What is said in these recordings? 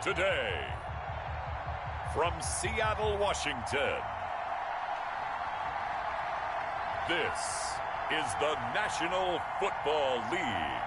Today, from Seattle, Washington, this is the National Football League.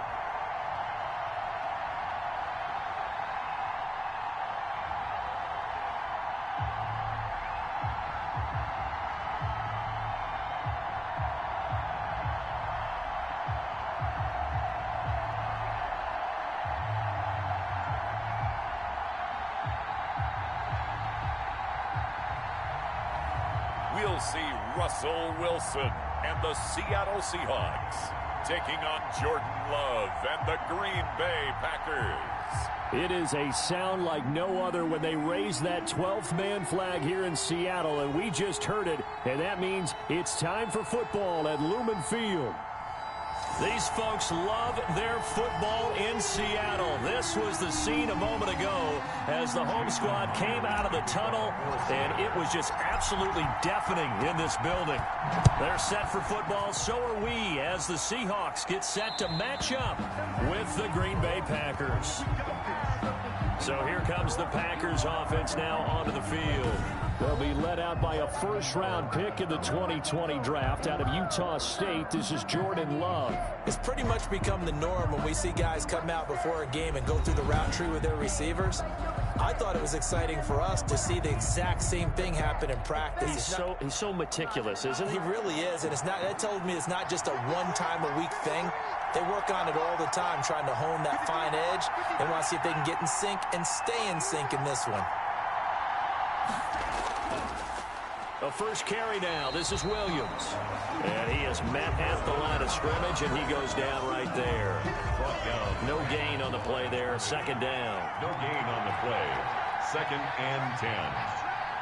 We'll see Russell Wilson and the Seattle Seahawks taking on Jordan Love and the Green Bay Packers. It is a sound like no other when they raise that 12th man flag here in Seattle, and we just heard it, and that means it's time for football at Lumen Field. These folks love their football in Seattle. This was the scene a moment ago as the home squad came out of the tunnel, and it was just absolutely deafening in this building. They're set for football, so are we, as the Seahawks get set to match up with the Green Bay Packers. So here comes the Packers offense now onto the field. They'll be led out by a first-round pick in the 2020 draft out of Utah State. This is Jordan Love. It's pretty much become the norm when we see guys come out before a game and go through the route tree with their receivers. I thought it was exciting for us to see the exact same thing happen in practice. He's so meticulous, isn't he? He really is, and that tells me it's not just a one-time-a-week thing. They work on it all the time, trying to hone that fine edge. They want to see if they can get in sync and stay in sync in this one. A first carry now. This is Williams. And he has met at the line of scrimmage, and he goes down right there. No gain on the play there. Second down. No gain on the play. 2nd and 10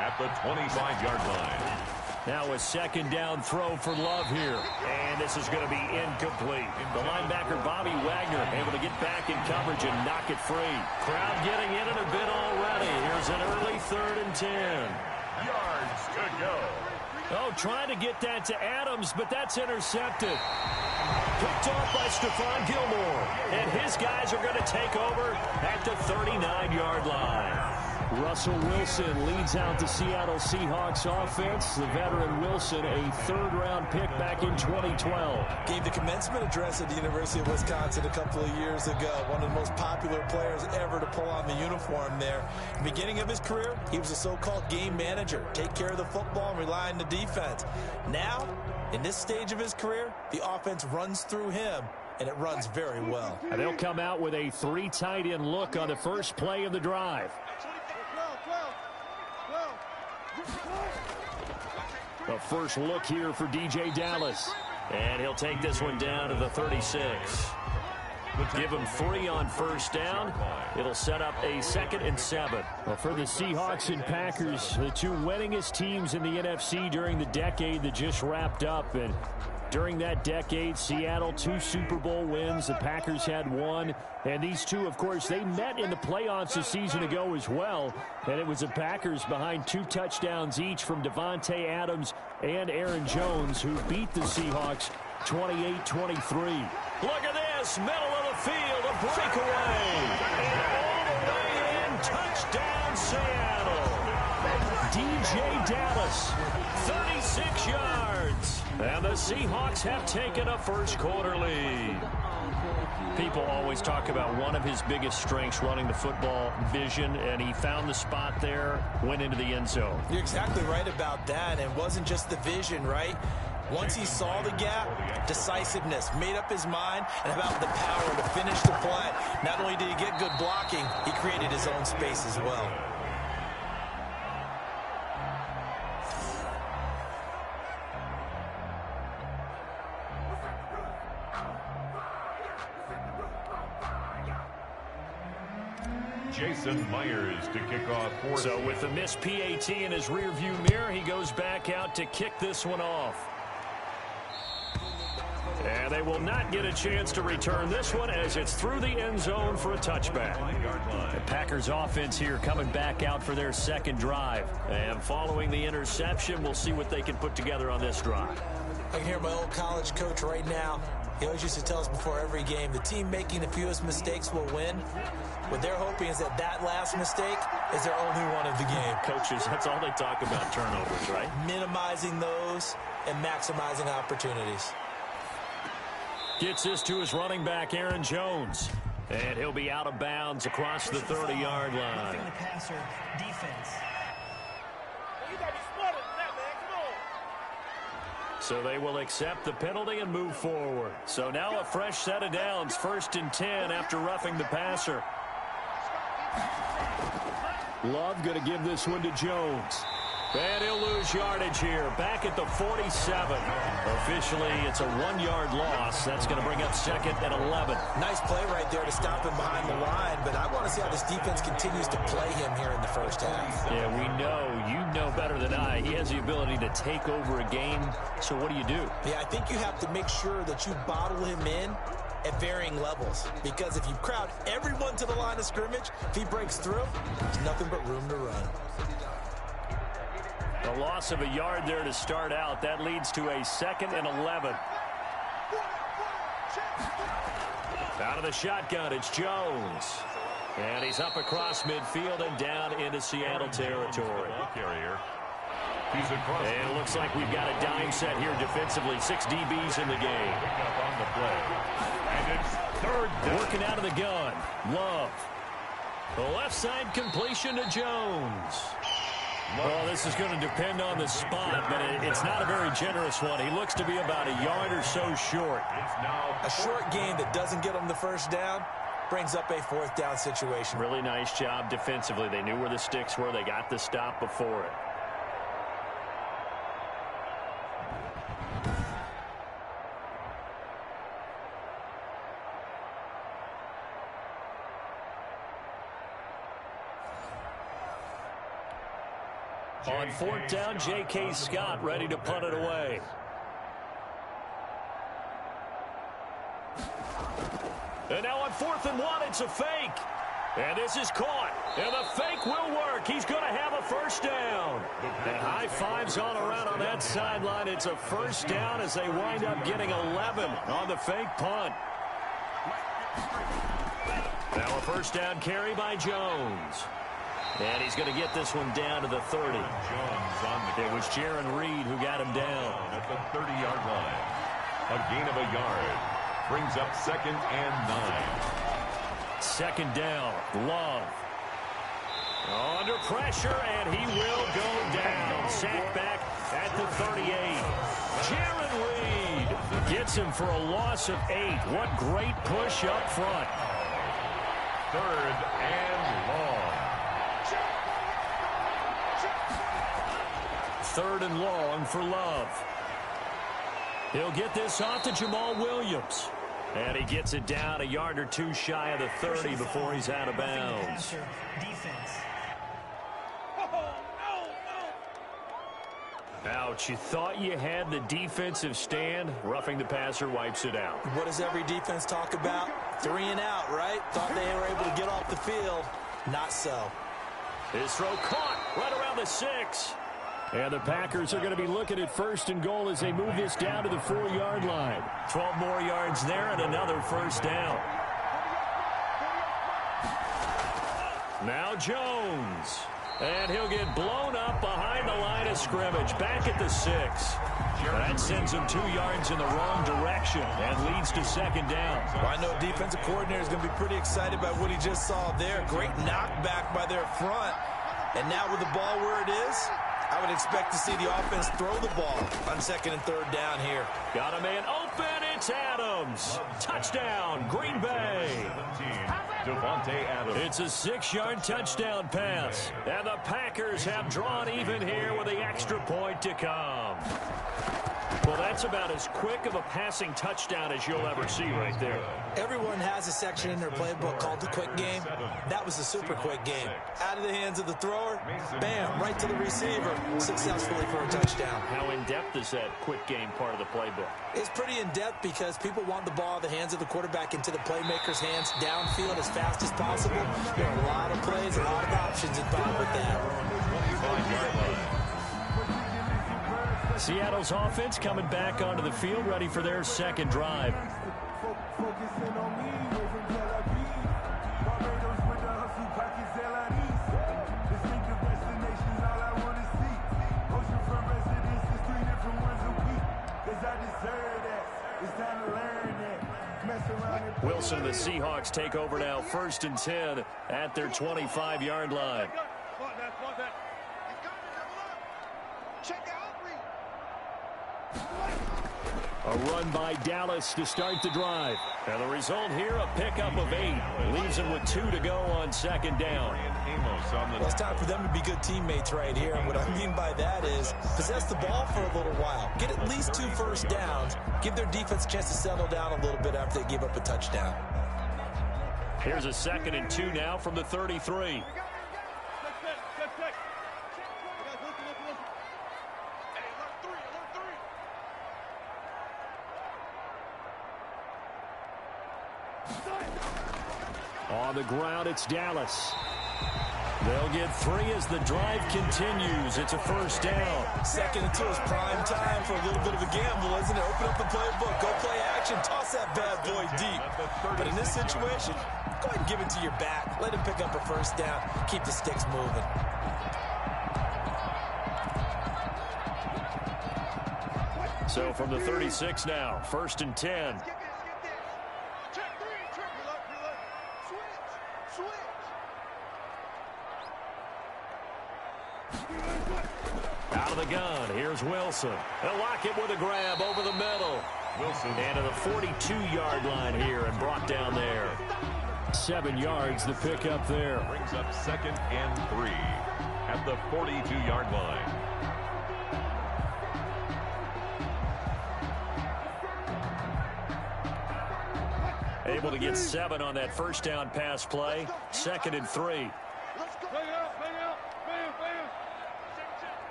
at the 25-yard line. Now a second down throw for Love here. And this is going to be incomplete. The linebacker, Bobby Wagner, able to get back in coverage and knock it free. Crowd getting in it a bit already. Here's an early 3rd and 10. Yards to go. Oh, trying to get that to Adams, but that's intercepted. Picked off by Stephon Gilmore. And his guys are going to take over at the 39-yard line. Russell Wilson leads out the Seattle Seahawks offense. The veteran Wilson, a 3rd-round pick back in 2012. Gave the commencement address at the University of Wisconsin a couple of years ago. One of the most popular players ever to pull on the uniform there. The beginning of his career, he was a so-called game manager. Take care of the football and rely on the defense. Now, in this stage of his career, the offense runs through him, and it runs very well. And they'll come out with a 3 tight end look on the first play of the drive. A first look here for DJ Dallas. And he'll take this one down to the 36. Give him 3 on first down. It'll set up a 2nd and 7. Well, for the Seahawks and Packers, the 2 winningest teams in the NFC during the decade that just wrapped up. And during that decade, Seattle 2 Super Bowl wins. The Packers had 1. And these 2, of course, they met in the playoffs a season ago as well. And it was the Packers behind 2 touchdowns each from Devontae Adams and Aaron Jones, who beat the Seahawks 28-23. Look at this, middle of the field, a breakaway. And all the way in, touchdown Seattle. DJ Dallas, 36 yards. And the Seahawks have taken a first-quarter lead. People always talk about one of his biggest strengths, running the football, vision, and he found the spot there, went into the end zone. You're exactly right about that. And it wasn't just the vision, right? Once he saw the gap, decisiveness, made up his mind, and about the power to finish the play. Not only did he get good blocking, he created his own space as well. Jason Myers to kick off. So with the missed PAT in his rearview mirror, he goes back out to kick this one off. And they will not get a chance to return this one as it's through the end zone for a touchback. The Packers offense here coming back out for their 2nd drive. And following the interception, we'll see what they can put together on this drive. I can hear my old college coach right now. He always used to tell us before every game, the team making the fewest mistakes will win. What they're hoping is that that last mistake is their only one of the game. Coaches, that's all they talk about, turnovers, right? Minimizing those and maximizing opportunities. Gets this to his running back, Aaron Jones. And he'll be out of bounds across the 30-yard line. Roughing the passer, defense. So they will accept the penalty and move forward. So now a fresh set of downs, 1st and 10 after roughing the passer. Love going to give this one to Jones. And he'll lose yardage here. Back at the 47. Officially, it's a 1-yard loss. That's going to bring up 2nd and 11. Nice play right there to stop him behind the line, but I want to see how this defense continues to play him here in the first half. Yeah, we know. You know better than I. He has the ability to take over a game. So what do you do? Yeah, I think you have to make sure that you bottle him in at varying levels, because if you crowd everyone to the line of scrimmage, if he breaks through, there's nothing but room to run. A loss of a yard there to start out. That leads to a 2nd and 11. Out of the shotgun, it's Jones. And he's up across midfield and down into Seattle territory. And it looks like we've got a dime set here defensively. 6 DBs in the game. And it's 3rd down. Working out of the gun. Love. The left side completion to Jones. Well, this is going to depend on the spot, but it's not a very generous one. He looks to be about a yard or so short. A short game that doesn't get him the first down brings up a 4th down situation. Really nice job defensively. They knew where the sticks were. They got the stop before it. On 4th down, J.K. Scott ready to punt it away. And now on 4th and 1, it's a fake. And this is caught. And the fake will work. He's going to have a first down. And high fives all around on that sideline. It's a first down as they wind up getting 11 on the fake punt. Now a first down carry by Jones. And he's going to get this one down to the 30. It was Jaron Reed who got him down. At the 30-yard line. A gain of a yard. Brings up 2nd and 9. 2nd down. Love. Under pressure, and he will go down. Sacked back at the 38. Jaron Reed gets him for a loss of 8. What great push up front. 3rd and long. 3rd and long for Love. He'll get this off to Jamal Williams. And he gets it down a yard or 2 shy of the 30 before he's out of bounds. Ouch, you thought you had the defensive stand. Roughing the passer wipes it out. What does every defense talk about? 3 and out, right? Thought they were able to get off the field. Not so. His throw caught right around the 6. And the Packers are going to be looking at 1st and goal as they move this down to the 4-yard line. 12 more yards there and another first down. Now Jones. And he'll get blown up behind the line of scrimmage. Back at the 6. That sends him 2 yards in the wrong direction and leads to 2nd down. Well, I know a defensive coordinator is going to be pretty excited by what he just saw there. Great knockback by their front. And now with the ball where it is, I would expect to see the offense throw the ball on 2nd and 3rd down here. Got a man open. It's Adams. Touchdown, Green Bay. It's a 6-yard touchdown pass. And the Packers have drawn even here with the extra point to come. Well, that's about as quick of a passing touchdown as you'll ever see right there. Everyone has a section in their playbook called the quick game. That was a super quick game. Out of the hands of the thrower, bam, right to the receiver, successfully for a touchdown. How in-depth is that quick game part of the playbook? It's pretty in-depth because people want the ball in the hands of the quarterback into the playmaker's hands downfield as fast as possible. There are a lot of plays, a lot of options involved with that. Seattle's offense coming back onto the field, ready for their second drive. Wilson and the Seahawks take over now, 1st and 10 at their 25-yard line. A run by Dallas to start the drive. And the result here, a pickup of 8. Leaves them with 2 to go on 2nd down. Well, it's time for them to be good teammates right here. And what I mean by that is possess the ball for a little while. Get at least 2 first downs. Give their defense a chance to settle down a little bit after they give up a touchdown. Here's a 2nd and 2 now from the 33. On the ground, it's Dallas. They'll get 3 as the drive continues. It's a 1st down. 2nd and 2 is prime time for a little bit of a gamble, isn't it? Open up the playbook, go play action, toss that bad boy deep. But in this situation, go ahead and give it to your back. Let him pick up a 1st down. Keep the sticks moving. So from the 36 now, 1st and 10. Out of the gun, here's Wilson. They'll lock it with a grab over the middle. Wilson. And to the 42-yard line here and brought down there. 7 yards, the pickup there. Brings up 2nd and 3 at the 42-yard line. Able to get 7 on that 1st down pass play. 2nd and 3.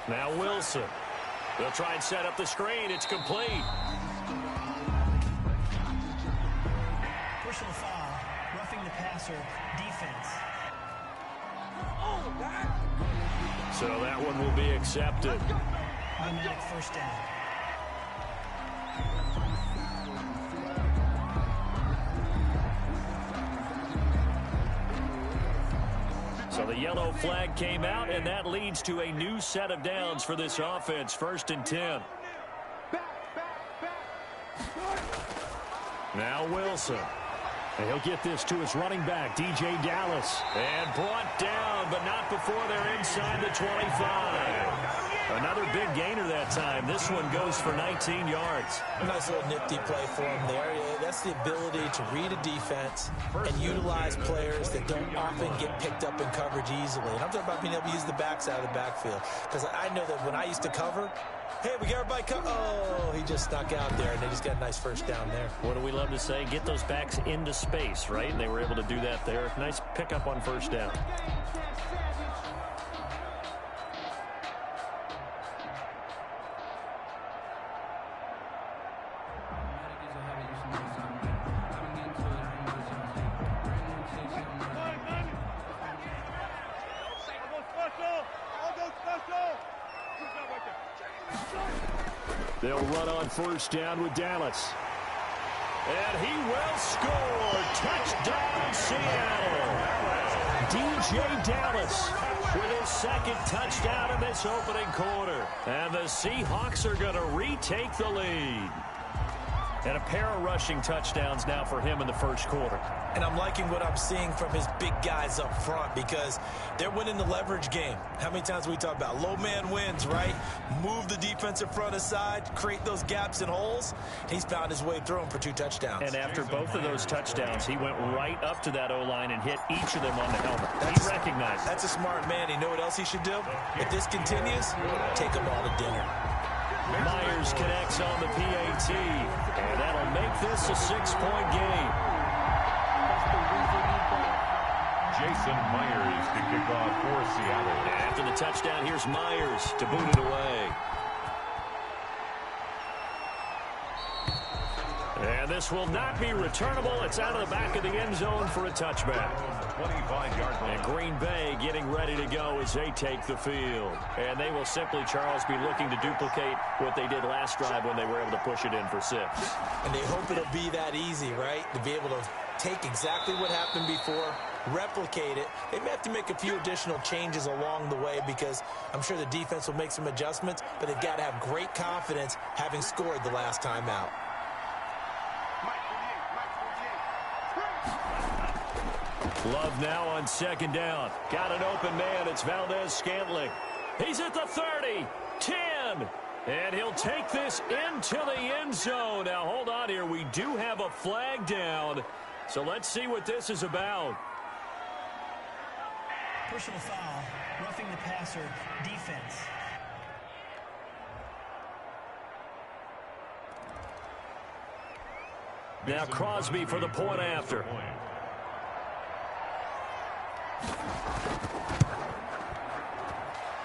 Now Wilson. They'll try and set up the screen. It's complete. Personal foul. Roughing the passer. Defense. So that one will be accepted. Automatic 1st down. So the yellow flag came out, and that leads to a new set of downs for this offense. 1st and 10. Now Wilson. And he'll get this to his running back, DJ Dallas. And brought down, but not before they're inside the 25. Another big gainer that time. This one goes for 19 yards. A nice little nifty play for him there. That's the ability to read a defense and utilize players that don't often get picked up in coverage easily. And I'm talking about being able to use the backs out of the backfield. Because I know that when I used to cover, hey, we got everybody covered. Oh, he just snuck out there, and they just got a nice 1st down there. What do we love to say? Get those backs into space, right? And they were able to do that there. Nice pickup on 1st down. They'll run on 1st down with Dallas. And he will score. Touchdown, Seattle. DJ Dallas with his 2nd touchdown in this opening quarter. And the Seahawks are going to retake the lead. And a pair of rushing touchdowns now for him in the 1st quarter. And I'm liking what I'm seeing from his big guys up front because they're winning the leverage game. How many times we talk about low man wins, right? Move the defensive front aside, create those gaps and holes. He's found his way through them for 2 touchdowns. And after both of those touchdowns, he went right up to that O-line and hit each of them on the helmet. He recognized it. That's a smart man. You know what else he should do? If this continues, take them all to dinner. Myers connects on the PAT, and that'll make this a 6-point game. Jason Myers to kick off for Seattle. After the touchdown, here's Myers to boot it away. And this will not be returnable. It's out of the back of the end zone for a touchback. 25-yard line. And Green Bay getting ready to go as they take the field. And they will simply, Charles, be looking to duplicate what they did last drive when they were able to push it in for 6. And they hope it'll be that easy, right? To be able to take exactly what happened before, replicate it. They may have to make a few additional changes along the way because I'm sure the defense will make some adjustments, but they've got to have great confidence having scored the last time out. Love now on second down. Got an open man. It's Valdez-Scantling. He's at the 30, 10, and he'll take this into the end zone. Now, hold on here. We do have a flag down, so let's see what this is about. Personal foul, roughing the passer, defense. Now Crosby for the point after.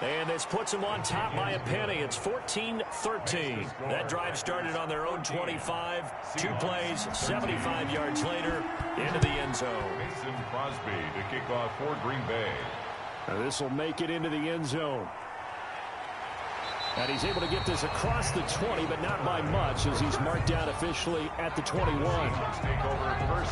And this puts them on top by a penny. It's 14-13. That drive started on their own 25. 2 plays, 75 yards later, into the end zone. Mason Crosby to kick off for Green Bay. Now this will make it into the end zone. And he's able to get this across the 20, but not by much, as he's marked down officially at the 21.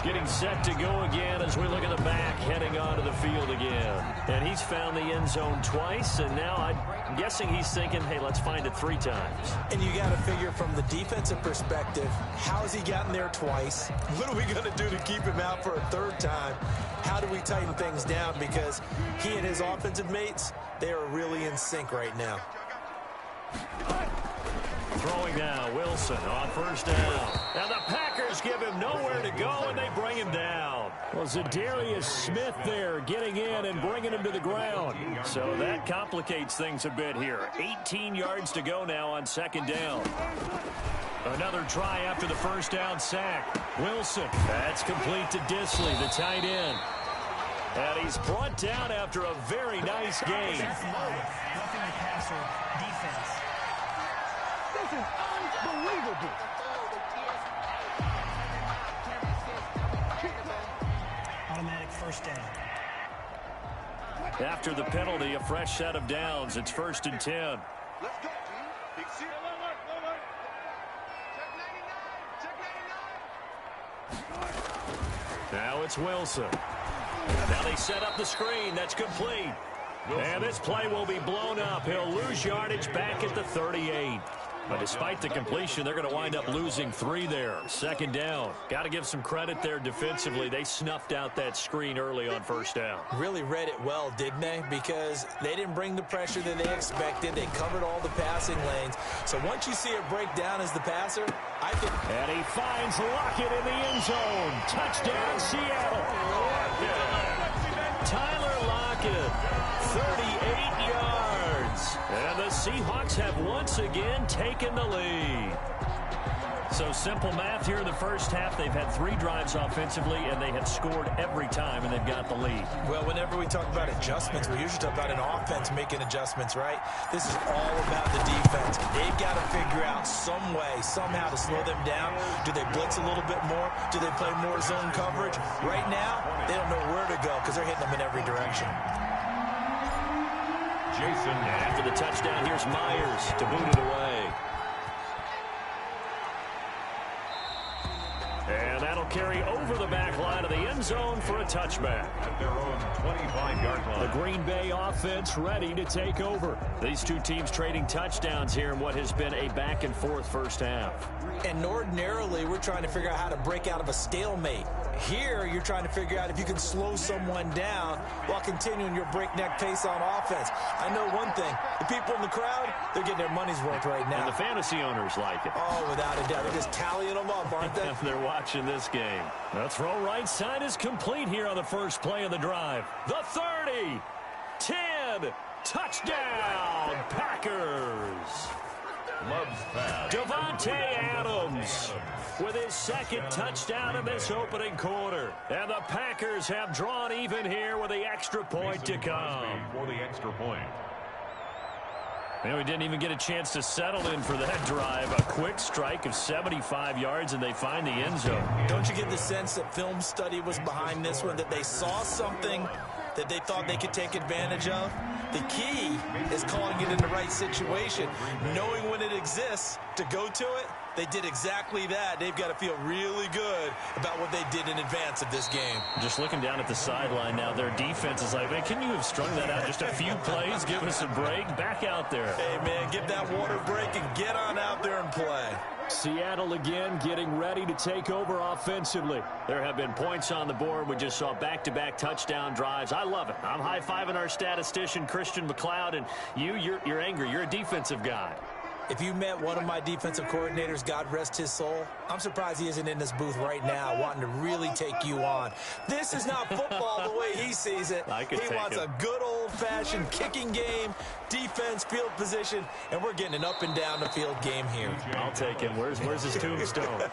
Getting set to go again as we look at the back, heading onto the field again. And he's found the end zone twice, and now I'm guessing he's thinking, hey, let's find it 3 times. And you got to figure from the defensive perspective, how's he gotten there twice? What are we going to do to keep him out for a 3rd time? How do we tighten things down? Because he and his offensive mates, they are really in sync right now. Throwing now, Wilson on first down. Now the Packers give him nowhere to go, and they bring him down. Well, Zadarius Smith there getting in and bringing him to the ground. So that complicates things a bit here. 18 yards to go now on second down. Another try after the first down sack. Wilson, that's complete to Disley, the tight end. And he's brought down after a very nice game. Roughing the passer, defense. This is unbelievable. Automatic first down. After the penalty, a fresh set of downs. It's 1st and 10. Let's go, team. Big C. Check 99. Now it's Wilson. Now they set up the screen. That's complete. And this play will be blown up. He'll lose yardage back at the 38. But despite the completion, they're going to wind up losing 3 there. Second down. Got to give some credit there defensively. They snuffed out that screen early on first down. Really read it well, didn't they? Because they didn't bring the pressure that they expected. They covered all the passing lanes. So once you see it break down as the passer, I think... And he finds Lockett in the end zone. Touchdown, Seattle. Tyler Lockett, 38 yards. And the Seahawks have once again taken the lead. So simple math here in the first half. They've had 3 drives offensively, and they have scored every time, and they've got the lead. Well, whenever we talk about adjustments, we usually talk about an offense making adjustments, right? This is all about the defense. They've got to figure out some way, somehow to slow them down. Do they blitz a little bit more? Do they play more zone coverage? Right now, they don't know where to go because they're hitting them in every direction. Jason. After the touchdown, here's Myers to boot it away. And that'll carry over the back line of the end zone for a touchback. At their own 25-yard line. The Green Bay offense ready to take over. These 2 teams trading touchdowns here in what has been a back-and-forth first half. And ordinarily, we're trying to figure out how to break out of a stalemate. Here, you're trying to figure out if you can slow someone down while continuing your breakneck pace on offense. I know one thing. The people in the crowd, they're getting their money's worth right now. And the fantasy owners like it. Oh, without a doubt. They're just tallying them up, aren't they? They're watching this game. The throw right side is complete here on the first play of the drive. The 30, 10, touchdown, Packers. Loves pass. Devontae Adams with his 2nd touchdown in this opening quarter. And the Packers have drawn even here with the extra point to come. For the extra point. And we didn't even get a chance to settle in for that drive. A quick strike of 75 yards, and they find the end zone. Don't you get the sense that film study was behind this one, that they saw something that they thought they could take advantage of? The key is calling it in the right situation, knowing when it exists to go to it, They did exactly that. They've got to feel really good about what they did in advance of this game. Just looking down at the sideline now, their defense is like, man, can you have strung that out just a few plays? Give us a break. Back out there. Hey, man, give that water break and get on out there and play. Seattle again getting ready to take over offensively. There have been points on the board. We just saw back-to-back touchdown drives. I love it. I'm high-fiving our statistician, Christian McLeod, and you're angry. You're a defensive guy. If you met one of my defensive coordinators, God rest his soul, I'm surprised he isn't in this booth right now wanting to really take you on. This is not football the way he sees it. He wants a good old-fashioned kicking game, defense, field position, and we're getting an up-and-down-the-field game here. I'll take him. Where's his tombstone?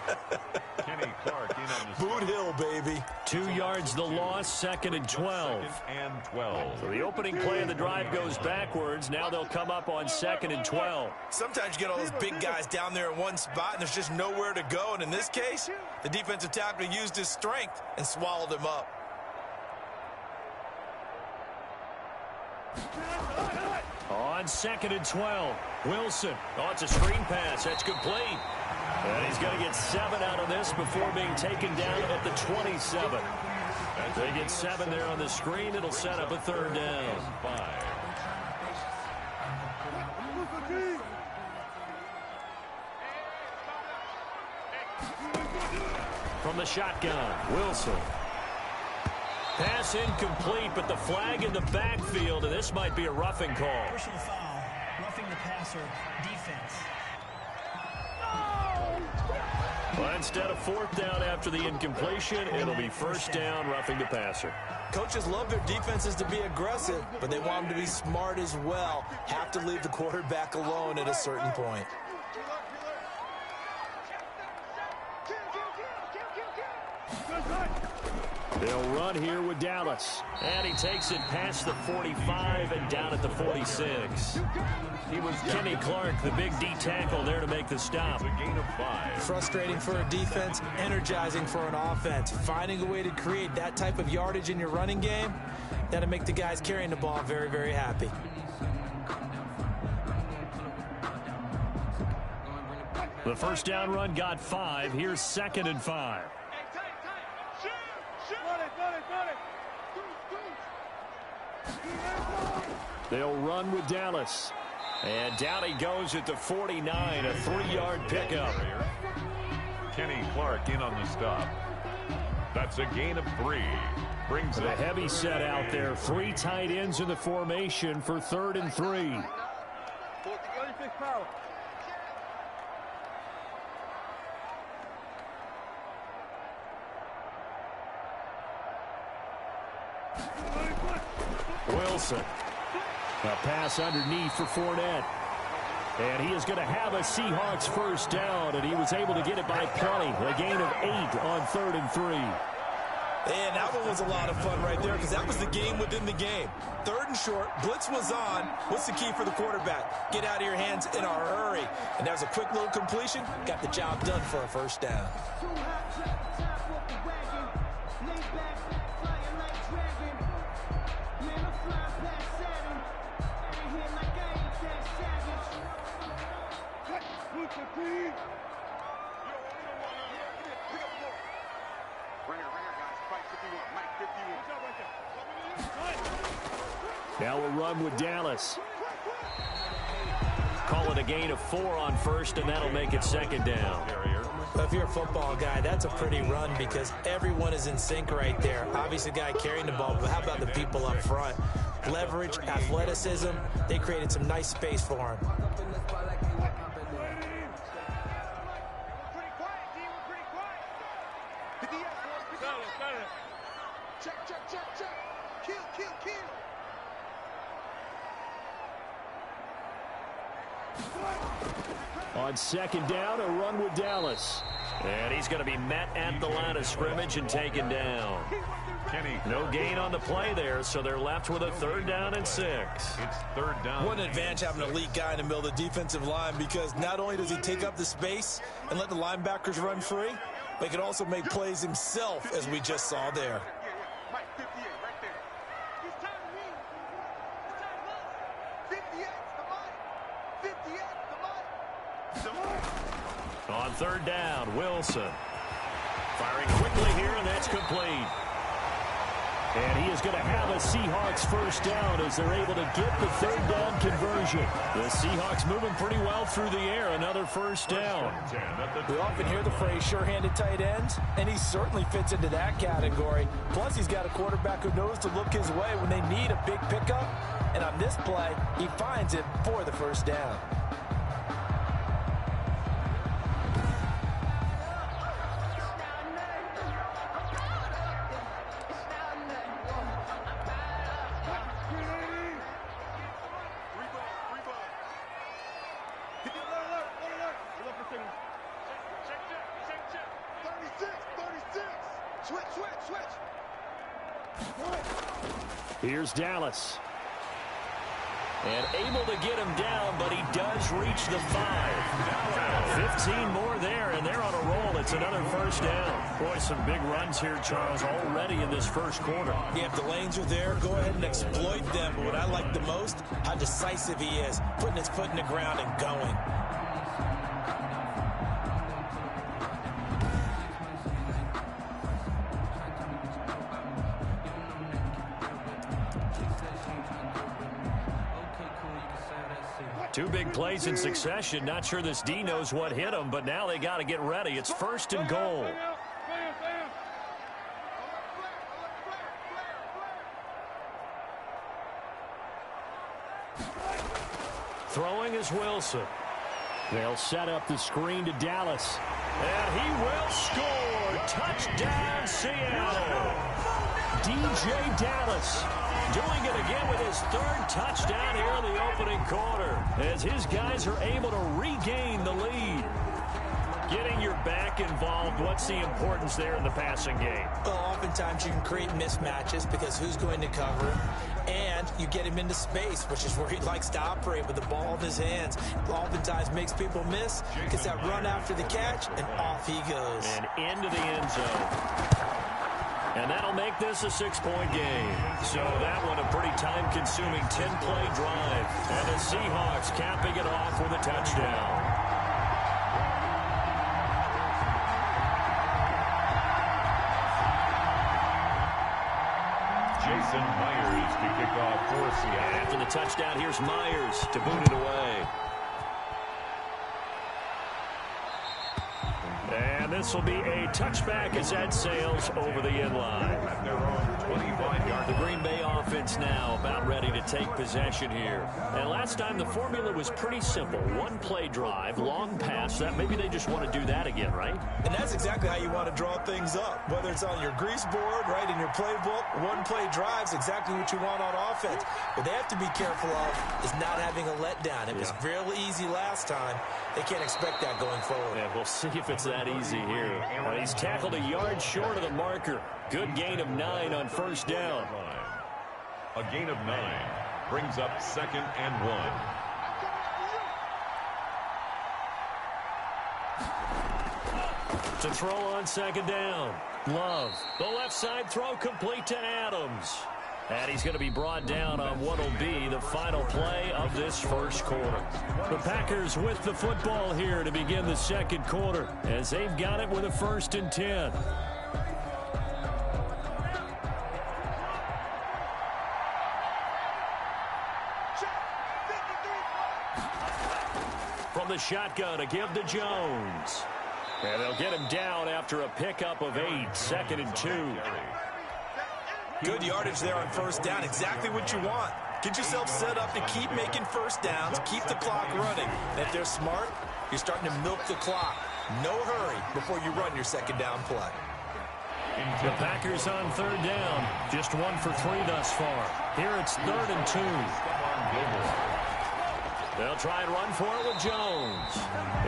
Kenny Clark in on the Boot Hill, baby. 2 yards the loss, 2nd and 12. and 12. So the opening play of the drive goes backwards. Now they'll come up on 2nd and 12. Sometimes you get all those big guys down there in one spot, and there's just nowhere to go. And in this case, the defensive tackle used his strength and swallowed him up. On 2nd and 12, Wilson. Oh, it's a screen pass. That's complete. And he's going to get 7 out of this before being taken down at the 27. They get 7 there on the screen. It'll set up a 3rd down. 5. From the shotgun, Wilson. Pass incomplete, but the flag in the backfield, and this might be a roughing call. Personal foul, roughing the passer, defense. Well, instead of 4th down after the incompletion, it'll be 1st down, roughing the passer. Coaches love their defenses to be aggressive, but they want them to be smart as well. Have to leave the quarterback alone at a certain point. They'll run here with Dallas. And he takes it past the 45 and down at the 46. He was Kenny Clark, the big D tackle there to make the stop. A gain of 5. Frustrating for a defense, energizing for an offense. Finding a way to create that type of yardage in your running game, that'll make the guys carrying the ball very, very happy. The 1st down run got 5. Here's 2nd and 5. They'll run with Dallas. And down he goes at the 49, a 3-yard pickup. Kenny Clark in on the stop. That's a gain of 3. Brings The up heavy set out there. 3 tight ends in the formation for 3rd and 3. Wilson. A pass underneath for Fournette. And he is going to have a Seahawks 1st down, and he was able to get it by plenty. A gain of 8 on 3rd and 3. And that one was a lot of fun right there because that was the game within the game. 3rd and short, blitz was on. What's the key for the quarterback? Get out of your hands in a hurry. And that was a quick little completion. Got the job done for a 1st down. Now we'll run with Dallas. Call it a gain of 4 on 1st, and that'll make it 2nd down. But if you're a football guy, that's a pretty run because everyone is in sync right there. Obviously, the guy carrying the ball, but how about the people up front? Leverage, athleticism, they created some nice space for him. On 2nd down, a run with Dallas. And he's going to be met at the line of scrimmage and taken down. No gain on the play there, so they're left with a 3rd down and 6. It's 3rd down. What an advantage having an elite guy in the middle of the defensive line because not only does he take up the space and let the linebackers run free, but he can also make plays himself, as we just saw there. On third down, Wilson. Firing quickly here, and that's complete. And he is going to have a Seahawks first down as they're able to get the third down conversion. The Seahawks moving pretty well through the air. Another first down. We often hear the phrase sure-handed tight ends, and he certainly fits into that category. Plus, he's got a quarterback who knows to look his way when they need a big pickup. And on this play, he finds it for the first down. Here's Dallas. And able to get him down, but he does reach the 5. 15 more there, and they're on a roll. It's another first down. Boy, some big runs here, Charles, already in this first quarter. Yeah, if the lanes are there, go ahead and exploit them. But what I like the most, how decisive he is, putting his foot in the ground and going. Two big plays in succession. Not sure this D knows what hit him, but now they got to get ready. It's first and goal. Throwing is Wilson. They'll set up the screen to Dallas. And he will score. Touchdown, Seattle. DJ Dallas doing it again with his third touchdown here in the opening quarter as his guys are able to regain the lead. Getting your back involved, what's the importance there in the passing game? Well, oftentimes you can create mismatches because who's going to cover him, and you get him into space, which is where he likes to operate with the ball in his hands. Oftentimes makes people miss, gets that run after the catch, and off he goes. And into the end zone. And that'll make this a 6-point game. So that one a pretty time-consuming 10-play drive. And the Seahawks capping it off with a touchdown. Jason Myers to kick off for Seattle. And after the touchdown, here's Myers to boot it away. And this will be a touchback as that sails over the end line. The Green Bay offense now about ready to take possession here. And last time the formula was pretty simple. One-play drive, long pass. That maybe they just want to do that again, right? And that's exactly how you want to draw things up. Whether it's on your grease board, right, in your playbook, one-play drive's exactly what you want on offense. What they have to be careful of is not having a letdown. It was real easy last time. They can't expect that going forward. Yeah, we'll see if it's that easy here. He's tackled a yard short of the marker. Good gain of 9 on first down. A gain of 9 brings up 2nd and 1. To throw on 2nd down. Love. The left side throw complete to Adams. And he's going to be brought down on what will be the final play of this first quarter. The Packers with the football here to begin the second quarter as they've got it with a 1st and 10. From the shotgun to give to Jones. And they'll get him down after a pickup of 8, 2nd and 2. Good yardage there on first down. Exactly what you want. Get yourself set up to keep making first downs, keep the clock running. And if they're smart, you're starting to milk the clock. No hurry before you run your 2nd down play. The Packers on 3rd down. Just 1 for 3 thus far. Here it's 3rd and 2. They'll try and run for it with Jones.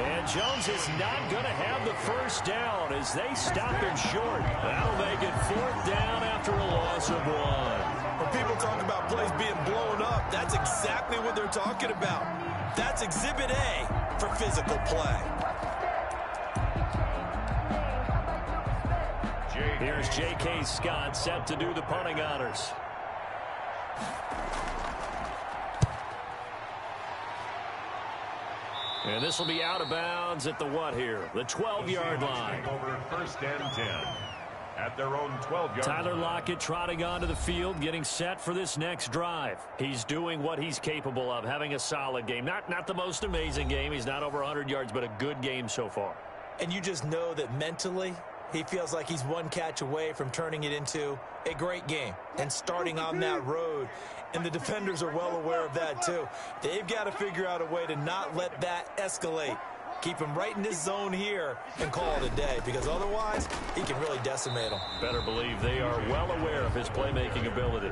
And Jones is not going to have the first down as they stop him short. That'll make it 4th down after a loss of 1. When people talk about plays being blown up, that's exactly what they're talking about. That's Exhibit A for physical play. Here's J.K. Scott set to do the punting honors. And this will be out of bounds at the what here? The 12-yard line. Over 1st and 10 at their own 12-yard line. Tyler Lockett trotting onto the field, getting set for this next drive. He's doing what he's capable of, having a solid game. Not the most amazing game. He's not over 100 yards, but a good game so far. And you just know that mentally, he feels like he's one catch away from turning it into a great game and starting on that road. And the defenders are well aware of that, too. They've got to figure out a way to not let that escalate. Keep him right in this zone here and call it a day, because otherwise he can really decimate them. Better believe they are well aware of his playmaking ability.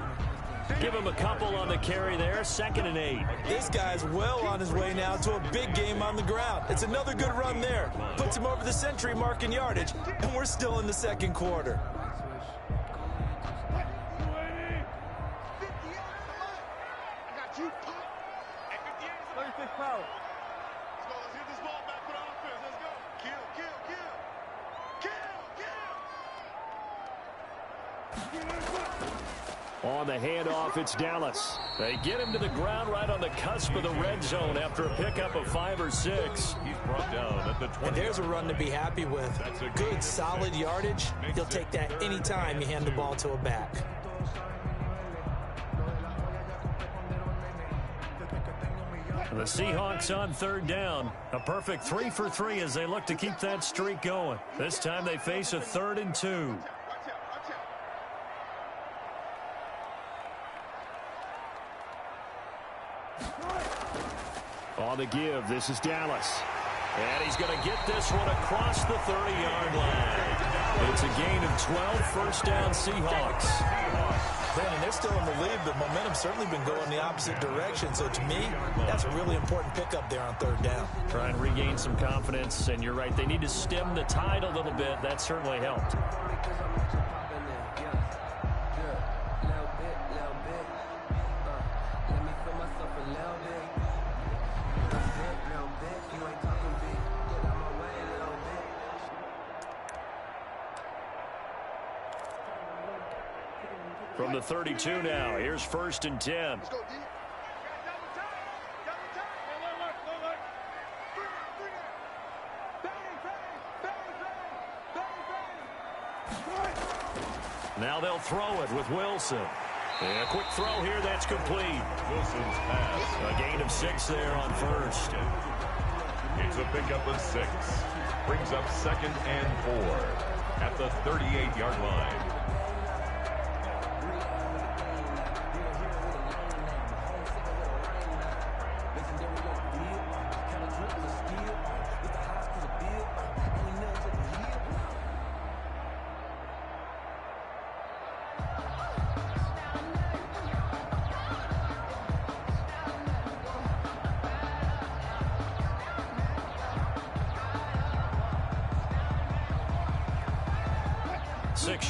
Give him a couple on the carry there, 2nd and 8. This guy's well on his way now to a big game on the ground. It's another good run there. Puts him over the century mark in yardage, and we're still in the 2nd quarter. On the handoff, it's Dallas. They get him to the ground right on the cusp of the red zone after a pickup of 5 or 6. He's brought down at the 20. And there's a run to be happy with. Good, solid yardage. He'll take that anytime you hand the ball to a back. The Seahawks on 3rd down. A perfect 3 for 3 as they look to keep that streak going. This time they face a 3rd and 2. On the give, this is Dallas. And he's going to get this one across the 30-yard line. It's a gain of 12, 1st down Seahawks. Brandon, they're still in the lead, but momentum's certainly been going the opposite direction. So to me, that's a really important pickup there on 3rd down. Try and regain some confidence, and you're right. They need to stem the tide a little bit. That certainly helped. From the 32 now, here's 1st and 10. Now they'll throw it with Wilson. And a quick throw here, that's complete. Wilson's pass. A gain of 6 there on 1st. It's a pickup of 6. Brings up 2nd and 4 at the 38-yard line.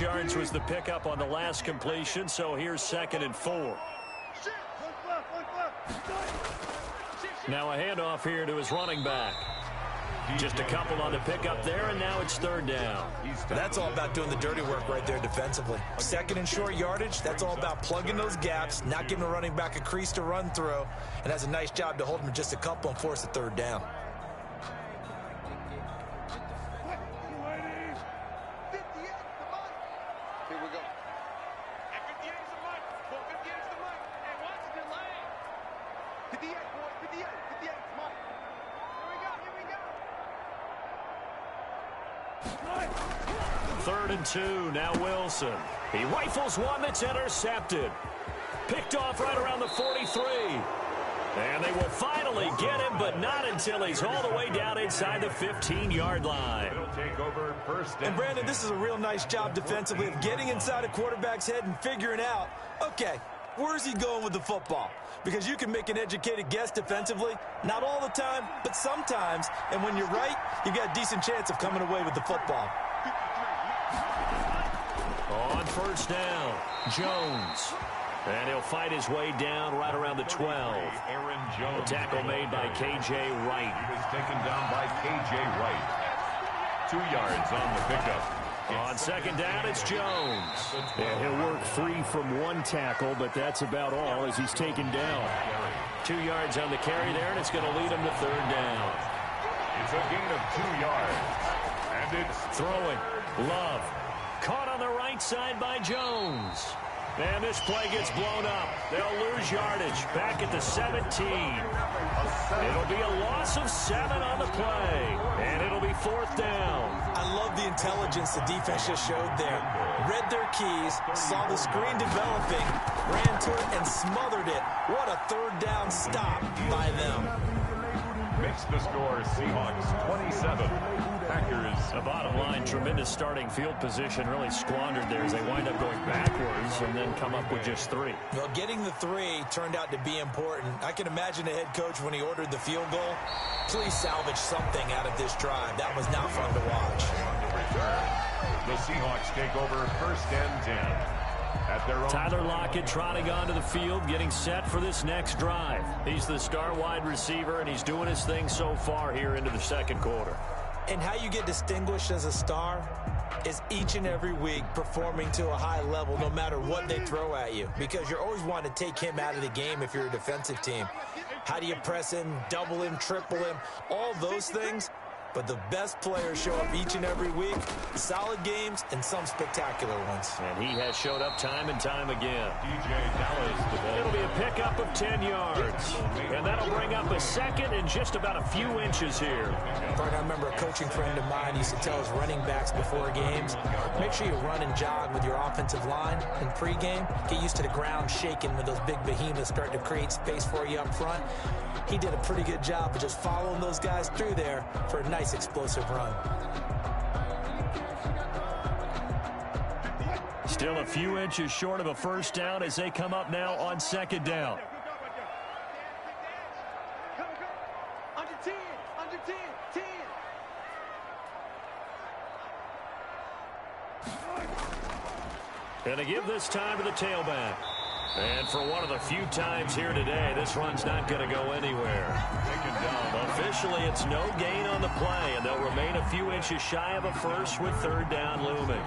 Yards was the pickup on the last completion, so here's 2nd and 4. Now a handoff here to his running back. Just a couple on the pickup there, and now it's 3rd down. That's all about doing the dirty work right there defensively. 2nd and short yardage, that's all about plugging those gaps, not giving the running back a crease to run through, and has a nice job to hold him just a couple and force a 3rd down. Third and 2, now Wilson. He rifles one that's intercepted. Picked off right around the 43. And they will finally get him, but not until he's all the way down inside the 15-yard line. It'll take over 1st and Brandon, this is a real nice job defensively of getting inside a quarterback's head and figuring out, okay, where's he going with the football? Because you can make an educated guess defensively, not all the time, but sometimes. And when you're right, you've got a decent chance of coming away with the football. On 1st down, Jones. And he'll fight his way down right around the 12. Aaron Jones. A tackle made by K.J. Wright. He was taken down by K.J. Wright. 2 yards on the pickup. On 2nd down, it's Jones. And he'll work free from one tackle, but that's about all as he's taken down. 2 yards on the carry there, and it's going to lead him to third down. It's a gain of 2 yards. And it's throwing. Love. Caught on the right side by Jones. And this play gets blown up. They'll lose yardage. Back at the 17. It'll be a loss of 7 on the play. And it'll be fourth down. I love the intelligence the defense just showed there. Read their keys, saw the screen developing, ran to it, and smothered it. What a third down stop by them. Makes the score Seahawks 27. Packers. The bottom line, tremendous starting field position, really squandered there as they wind up going backwards and then come up with just 3. Well, getting the 3 turned out to be important. I can imagine the head coach when he ordered the field goal. Please salvage something out of this drive. That was not fun to watch. The Seahawks take over first and 10. At their own. Tyler Lockett trotting onto the field, getting set for this next drive. He's the star wide receiver, and he's doing his thing so far here into the second quarter. And how you get distinguished as a star is each and every week performing to a high level no matter what they throw at you, because you're always wanting to take him out of the game if you're a defensive team. How do you press him, double him, triple him, all those things? But the best players show up each and every week, solid games and some spectacular ones. And he has showed up time and time again. DJ Dallas. It'll be a pickup of 10 yards. And that'll bring up a second and just about a few inches here. I remember a coaching friend of mine used to tell his running backs before games, make sure you run and jog with your offensive line in pregame. Get used to the ground shaking when those big behemoths start to create space for you up front. He did a pretty good job of just following those guys through there for a nice explosive run. Still a few inches short of a first down as they come up now on second down. Under 10, under 10, 10. Gonna give this time to the tailback. And for one of the few times here today, this run's not going to go anywhere. Officially, it's no gain on the play, and they'll remain a few inches shy of a first with third down looming.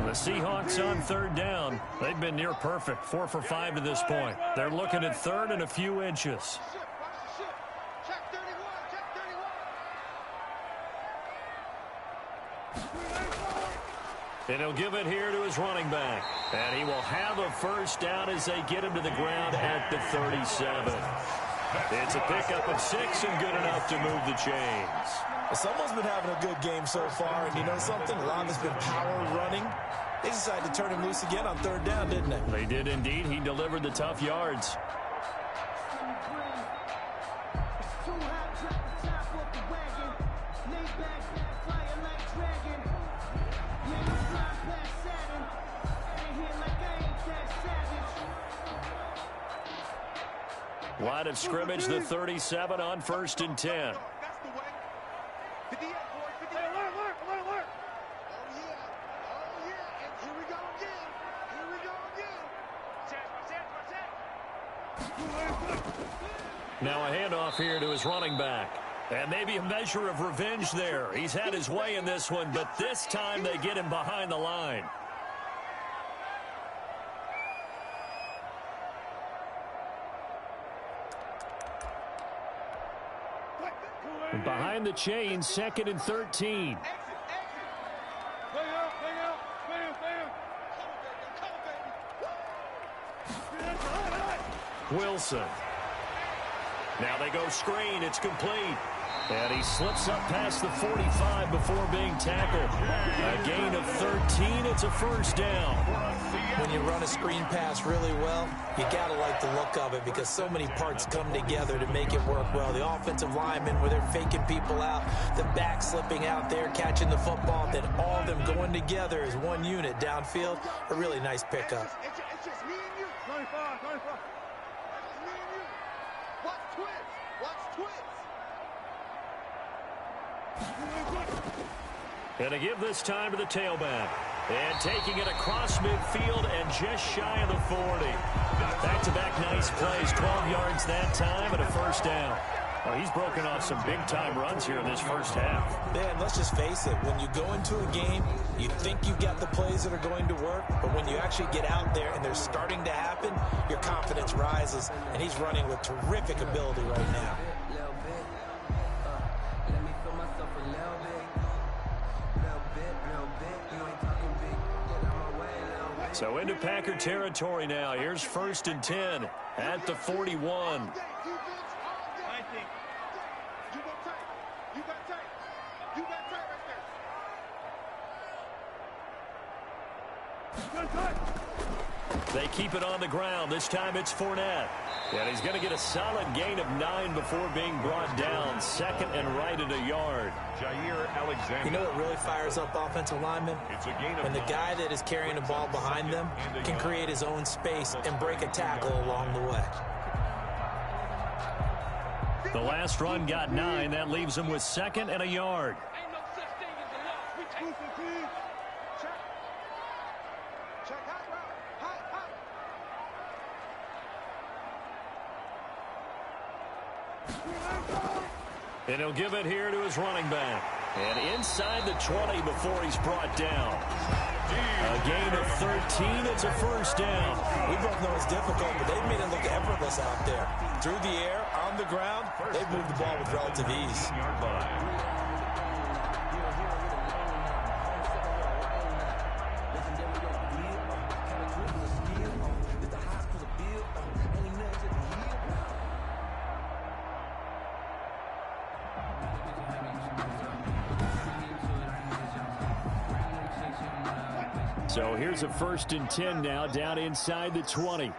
The Seahawks on third down. They've been near perfect, 4 for 5 to this point. They're looking at third and a few inches. And he'll give it here to his running back. And he will have a first down as they get him to the ground at the 37. It's a pickup of 6 and good enough to move the chains. Well, someone's been having a good game so far, and you know something? A lot has been power running. They decided to turn him loose again on third down, didn't they? They did indeed. He delivered the tough yards. Line of scrimmage, the 37 on first and 10. Now a handoff here to his running back. And maybe a measure of revenge there. He's had his way in this one, but this time they get him behind the line. Behind the chains, second and 13. Wilson. Now they go screen. It's complete. And he slips up past the 45 before being tackled. A gain of 13. It's a first down. When you run a screen pass really well, you got to like the look of it because so many parts come together to make it work well. The offensive linemen, where they're faking people out, the back slipping out there, catching the football, then all of them going together as one unit downfield. A really nice pickup. It's just me and you. 25, 25. It's me and you. Watch twins. Watch twins. Gonna give this time to the tailback. And taking it across midfield and just shy of the 40. Back-to-back nice plays, 12 yards that time and a first down. Well, he's broken off some big-time runs here in this first half. Yeah, and let's just face it. When you go into a game, you think you've got the plays that are going to work, but when you actually get out there and they're starting to happen, your confidence rises, and he's running with terrific ability right now. So into Packer territory now. Here's 1st and 10 at the 41. They keep it on the ground. This time it's Fournette. And he's going to get a solid gain of 9 before being brought down. 2nd and right at a yard. You know what really fires up offensive linemen? When the guy that is carrying the ball behind them can create his own space and break a tackle along the way. The last run got 9. That leaves him with 2nd and a yard. And he'll give it here to his running back. And inside the 20 before he's brought down. A gain of 13. It's a 1st down. We both know it's difficult, but they've made it look effortless out there. Through the air, on the ground, they've moved the ball with relative ease. So here's a 1st and 10 now, down inside the 20.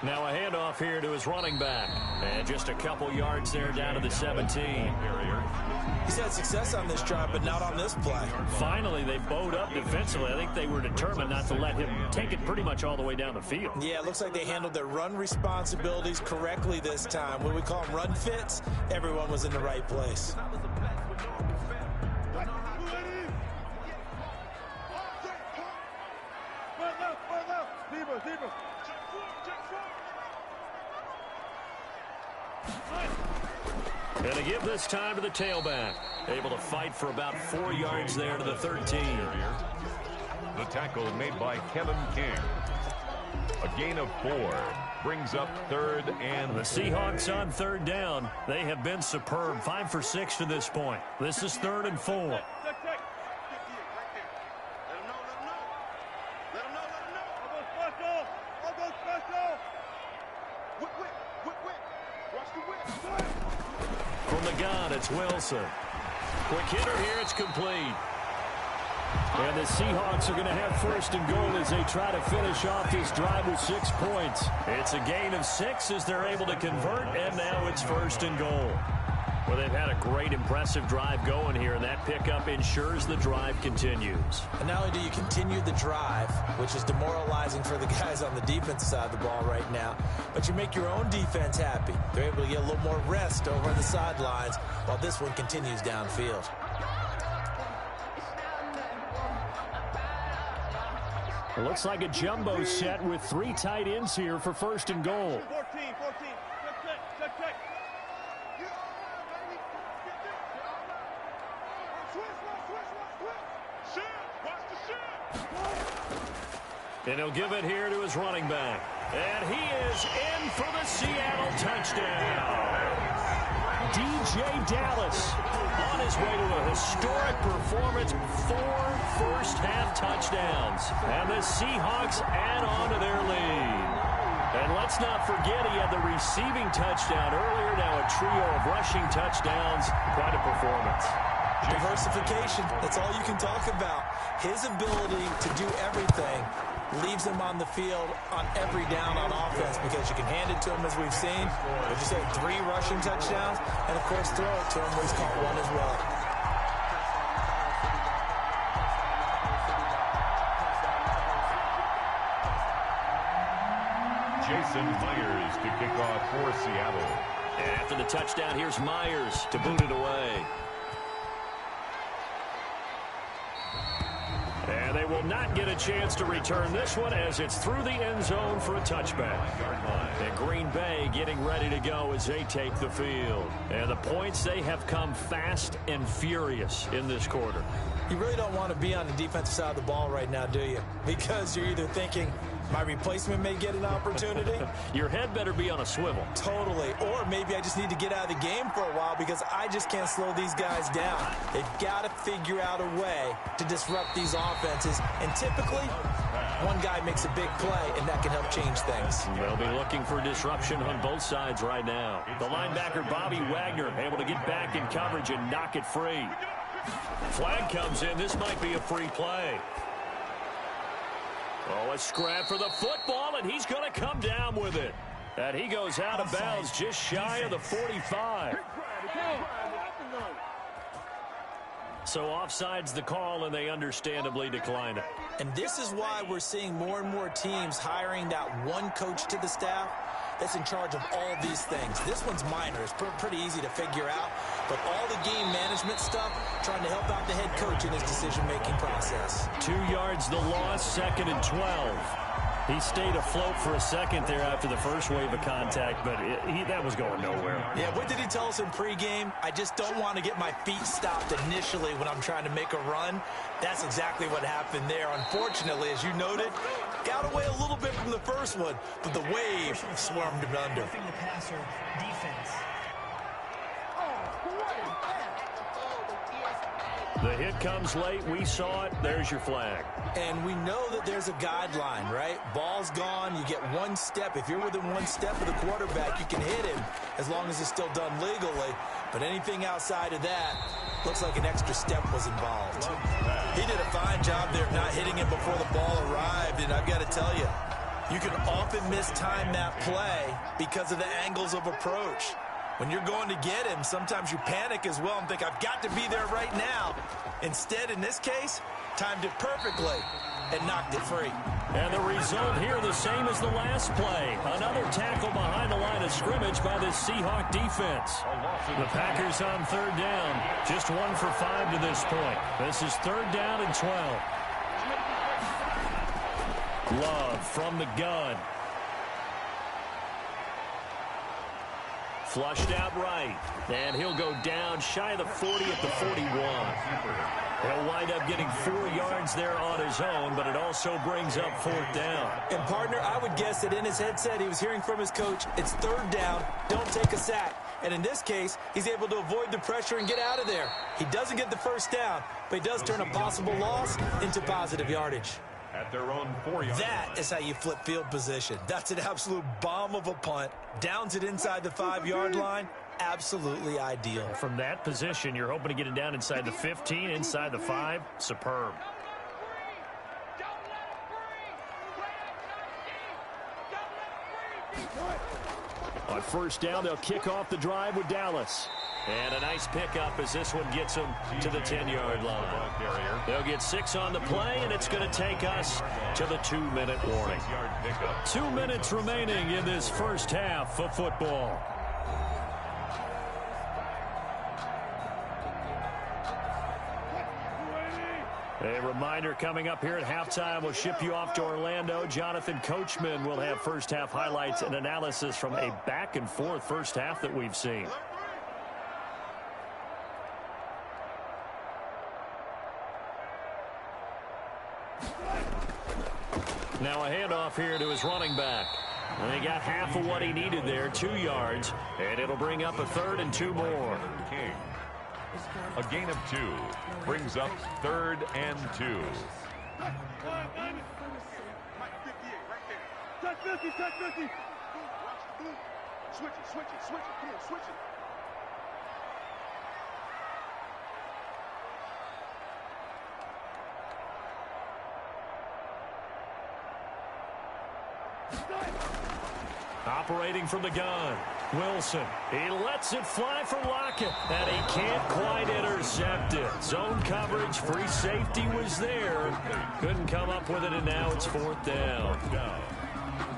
Now a handoff here to his running back. And just a couple yards there down to the 17. He's had success on this drive, but not on this play. Finally, they bowed up defensively. I think they were determined not to let him take it pretty much all the way down the field. Yeah, it looks like they handled their run responsibilities correctly this time. When we call them run fits, everyone was in the right place. And to give this time to the tailback. Able to fight for about 4 yards there to the 13. The tackle made by Kevin King. A gain of 4 brings up 3rd and the Seahawks on 3rd down. They have been superb. 5 for 6 to this point. This is 3rd and 4. From the gun, it's Wilson. Quick hitter here, it's complete. And the Seahawks are going to have 1st and goal as they try to finish off this drive with 6 points. It's a gain of 6 as they're able to convert, and now it's 1st and goal. Well, they've had a great, impressive drive going here, and that pickup ensures the drive continues. And not only do you continue the drive, which is demoralizing for the guys on the defensive side of the ball right now, but you make your own defense happy. They're able to get a little more rest over on the sidelines while this one continues downfield. It looks like a jumbo set with 3 tight ends here for 1st and goal. 14. Check. And he'll give it here to his running back. And he is in for the Seattle touchdown. DJ Dallas on his way to a historic performance. 4 first-half touchdowns. And the Seahawks add on to their lead. And let's not forget he had the receiving touchdown earlier. Now a trio of rushing touchdowns. Quite a performance. Diversification, that's all you can talk about. His ability to do everything leaves him on the field on every down on offense because you can hand it to him as we've seen. But you said 3 rushing touchdowns, and of course throw it to him where he's caught 1 as well. Jason Myers to kick off for Seattle. And after the touchdown, here's Myers to boot it away. And they will not get a chance to return this one as it's through the end zone for a touchback. And Green Bay getting ready to go as they take the field. And the points, they have come fast and furious in this quarter. You really don't want to be on the defensive side of the ball right now, do you? Because you're either thinking, my replacement may get an opportunity. Your head better be on a swivel. Totally. Or maybe I just need to get out of the game for a while because I just can't slow these guys down. They've got to figure out a way to disrupt these offenses. And typically, one guy makes a big play, and that can help change things. They'll be looking for disruption on both sides right now. The linebacker, Bobby Wagner, able to get back in coverage and knock it free. Flag comes in. This might be a free play. Oh, a scrap for the football, and he's going to come down with it. And he goes out of bounds just shy of the 45. So offside's the call, and they understandably decline it. And this is why we're seeing more and more teams hiring that one coach to the staff that's in charge of all these things. This one's minor. It's pretty easy to figure out. But all the game management stuff, trying to help out the head coach in his decision-making process. 2 yards the loss, 2nd and 12. He stayed afloat for a second there after the first wave of contact, but that was going nowhere. Yeah, what did he tell us in pregame? I just don't want to get my feet stopped initially when I'm trying to make a run. That's exactly what happened there. Unfortunately, as you noted, got away a little bit from the first one, but the wave swarmed him under. Roughing the passer, defense. The hit comes late. We saw it. There's your flag. And we know that there's a guideline, right? Ball's gone. You get one step. If you're within one step of the quarterback, you can hit him as long as it's still done legally. But anything outside of that looks like an extra step was involved. He did a fine job there of not hitting him before the ball arrived. And I've got to tell you, you can often mistime that play because of the angles of approach. When you're going to get him, sometimes you panic as well and think, I've got to be there right now. Instead, in this case, timed it perfectly and knocked it free. And the result here, the same as the last play. Another tackle behind the line of scrimmage by this Seahawk defense. The Packers on 3rd down. Just 1 for 5 to this point. This is 3rd down and 12. Love from the gun. Flushed out right. And he'll go down shy of the 40 at the 41. He'll wind up getting 4 yards there on his own, but it also brings up 4th down. And, partner, I would guess that in his headset he was hearing from his coach, it's 3rd down, don't take a sack. And in this case, he's able to avoid the pressure and get out of there. He doesn't get the 1st down, but he does turn a possible loss into positive yardage. At their own 4-yard That is how you flip field position. That's an absolute bomb of a punt. Downs it inside the 5-yard line. Absolutely ideal. From that position, you're hoping to get it down inside the 15, inside the 5. Superb. On 1st down, they'll kick off the drive with Dallas. And a nice pickup as this one gets them to the 10-yard line. They'll get 6 on the play, and it's going to take us to the 2-minute warning. 2 minutes remaining in this first half of football. A reminder coming up here at halftime, we'll ship you off to Orlando. Jonathan Coachman will have first half highlights and analysis from a back-and-forth first half that we've seen. Now a handoff here to his running back. And he got half of what he needed there, 2 yards, and it'll bring up a 3rd and 2 more. King. A gain of 2 brings up 3rd and 2. Touch 50, touch 50. Switch it, switch it, switch it. Come on, switch it. Operating from the gun, Wilson. He lets it fly for Lockett, and he can't quite intercept it. Zone coverage, free safety was there. Couldn't come up with it, and now it's 4th down.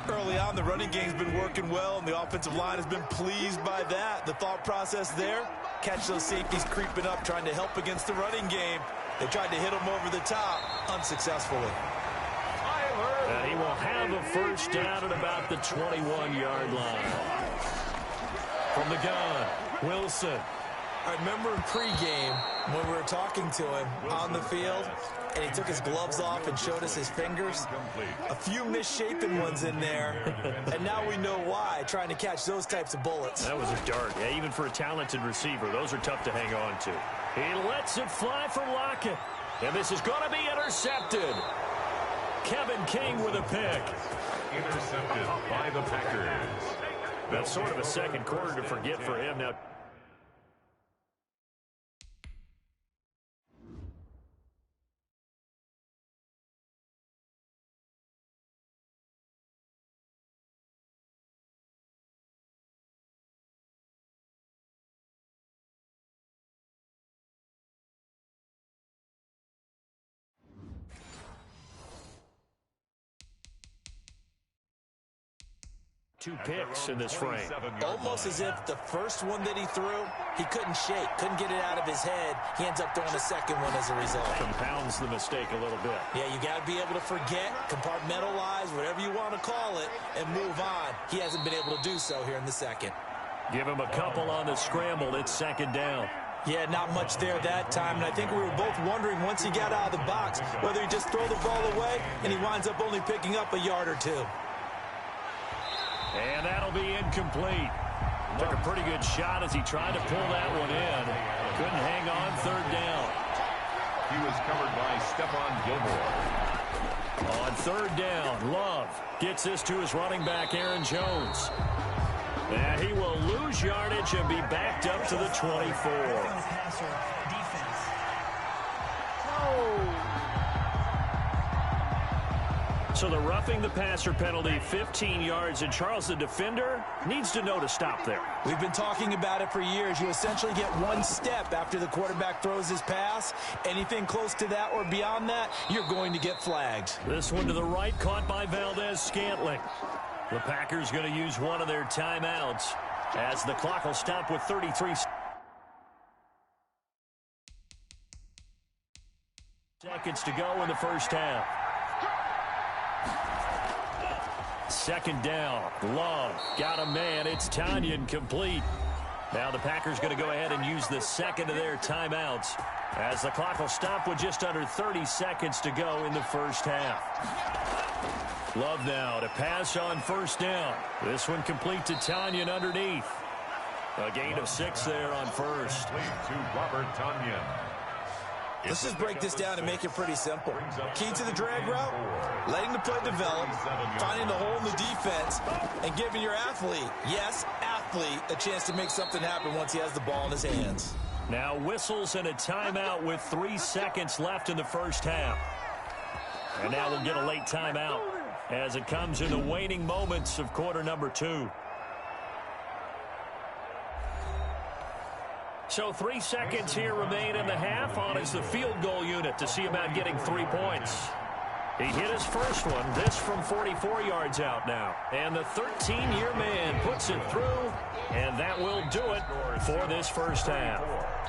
Early on, the running game's been working well, and the offensive line has been pleased by that. The thought process there, catch those safeties creeping up, trying to help against the running game. They tried to hit him over the top unsuccessfully. And he will have a first down at about the 21-yard line. From the gun, Wilson. I remember in pregame when we were talking to him on the field, and he took his gloves off and showed us his fingers. A few misshapen ones in there, and now we know why, trying to catch those types of bullets. That was a dart. Yeah, even for a talented receiver, those are tough to hang on to. He lets it fly from Lockett, and this is going to be intercepted. Kevin King with a pick. Intercepted by the Packers. That's sort of a second quarter to forget for him now. Two picks in this frame. Almost as if the first one that he threw, he couldn't shake, couldn't get it out of his head. He ends up throwing a second one as a result. Compounds the mistake a little bit. Yeah, you got to be able to forget, compartmentalize, whatever you want to call it, and move on. He hasn't been able to do so here in the second. Give him a couple on the scramble. It's second down. Yeah, not much there that time, and I think we were both wondering once he got out of the box whether he just throw the ball away and he winds up only picking up a yard or two. And that'll be incomplete. Took a pretty good shot as he tried to pull that one in. Couldn't hang on third down. He was covered by Stephon Gilmore. On third down, Love gets this to his running back, Aaron Jones. And he will lose yardage and be backed up to the 24. So the roughing the passer penalty, 15 yards, and Charles, the defender, needs to know to stop there. We've been talking about it for years. You essentially get one step after the quarterback throws his pass. Anything close to that or beyond that, you're going to get flagged. This one to the right, caught by Valdez-Scantling. The Packers going to use one of their timeouts as the clock will stop with 33 seconds to go in the first half. Second down, Love got a man. It's Tanyan complete. Now the Packers going to go ahead and use the second of their timeouts as the clock will stop with just under 30 seconds to go in the first half. Love now to pass on first down. This one complete to Tanyan underneath. A gain of 6 there on first. To Robert Tanyan. Let's just break this down and make it pretty simple. Key to the drag route, letting the play develop, finding the hole in the defense, and giving your athlete, yes, athlete, a chance to make something happen once he has the ball in his hands. Now whistles and a timeout with 3 seconds left in the first half. And now we'll get a late timeout as it comes in the waning moments of quarter number 2. So 3 seconds here remain in the half. On is the field goal unit to see about getting 3 points. He hit his first one, this from 44 yards out now. And the 13-year man puts it through, and that will do it for this first half.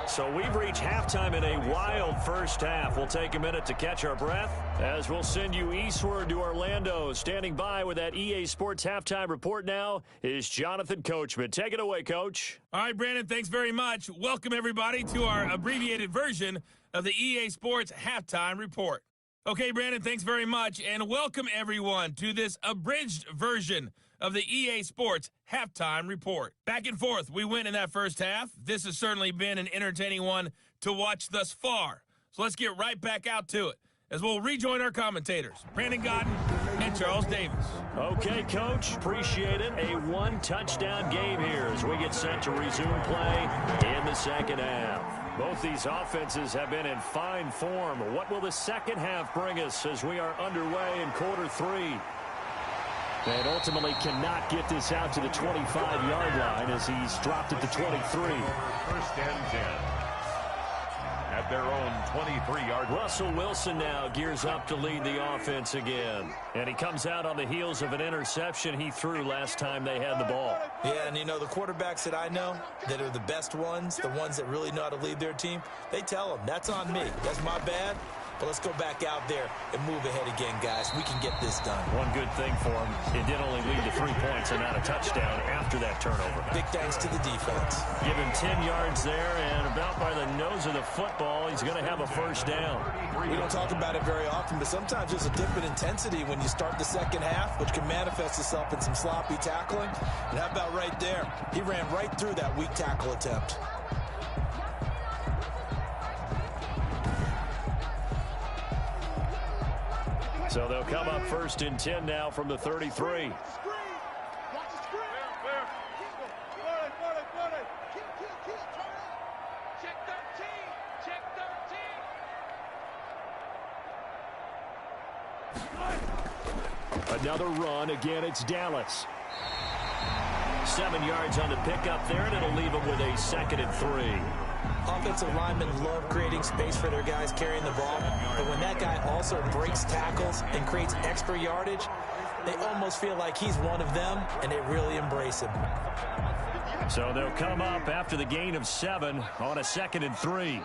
So we've reached halftime in a wild first half. We'll take a minute to catch our breath as we'll send you eastward to Orlando. Standing by with that EA Sports halftime report now is Jonathan Coachman. Take it away, Coach. All right, Brandon, thanks very much. Welcome, everybody, to our abbreviated version of the EA Sports halftime report. Okay, Brandon, thanks very much, and welcome, everyone, to this abridged version of the EA Sports halftime report. Back and forth, we went in that first half. This has certainly been an entertaining one to watch thus far. So let's get right back out to it as we'll rejoin our commentators, Brandon Godden and Charles Davis. Okay, Coach, appreciate it. A one-touchdown game here as we get set to resume play in the second half. Both these offenses have been in fine form. What will the second half bring us as we are underway in quarter 3? And ultimately cannot get this out to the 25-yard line as he's dropped it to 23. First and 10. at their own 23-yard line. Russell Wilson now gears up to lead the offense again. And he comes out on the heels of an interception he threw last time they had the ball. Yeah, and you know, the quarterbacks that I know that are the best ones, the ones that really know how to lead their team, they tell them, that's on me. That's my bad. But let's go back out there and move ahead again, guys. We can get this done. One good thing for him, it did only lead to 3 points and not a touchdown after that turnover. Big thanks to the defense. Give him 10 yards there, and about by the nose of the football, he's going to have a first down. We don't talk about it very often, but sometimes there's a dip in intensity when you start the second half, which can manifest itself in some sloppy tackling. And how about right there? He ran right through that weak tackle attempt. So they'll come up first and 10 now from the 33. Another run. Again, it's Dallas. 7 yards on the pickup there, and it'll leave them with a 2nd and 3. Offensive linemen love creating space for their guys carrying the ball, but when that guy also breaks tackles and creates extra yardage, they almost feel like he's one of them, and they really embrace him. So they'll come up after the gain of 7 on a 2nd and 3.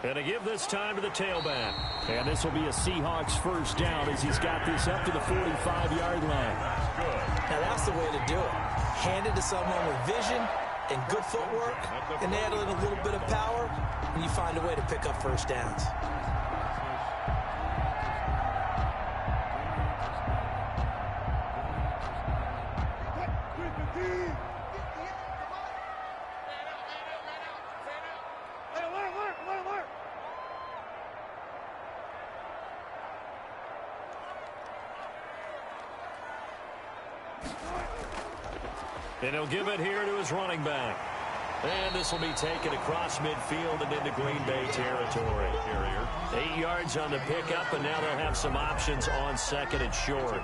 And to give this time to the tailback. And this will be a Seahawks first down as he's got this up to the 45-yard line. Now that's the way to do it. Hand it to someone with vision and good footwork, and add in a little bit of power, and you find a way to pick up first downs. And he'll give it here to his running back. And this will be taken across midfield and into Green Bay territory. 8 yards on the pickup, and now they'll have some options on 2nd and short.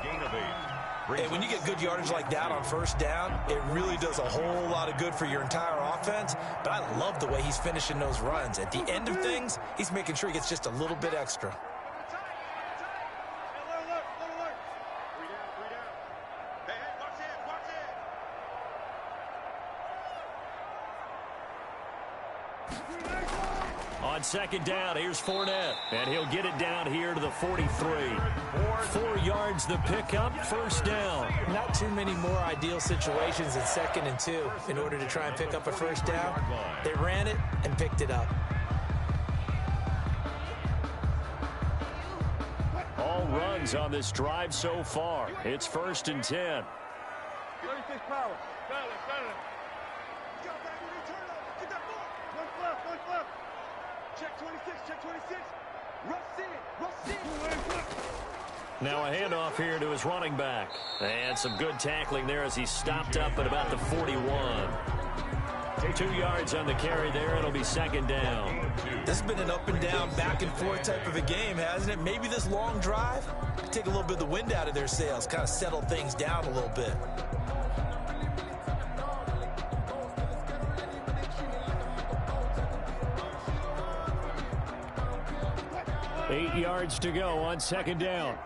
Hey, when you get good yardage like that on first down, it really does a whole lot of good for your entire offense. But I love the way he's finishing those runs. At the end of things, he's making sure he gets just a little bit extra. On 2nd down, here's Fournette, and he'll get it down here to the 43. 4 yards the pickup, first down. Not too many more ideal situations in 2nd and 2 in order to try and pick up a first down. They ran it and picked it up. All runs on this drive so far. It's 1st and 10. 36 power. Got it. Get that ball. One left. Check 26. Russ in. Now a handoff here to his running back. And some good tackling there as he stopped up at about the 41. 2 yards on the carry there. It'll be 2nd down. This has been an up and down, back and forth type of a game, hasn't it? Maybe this long drive could take a little bit of the wind out of their sails, kind of settle things down a little bit. Eight yards to go on 2nd down.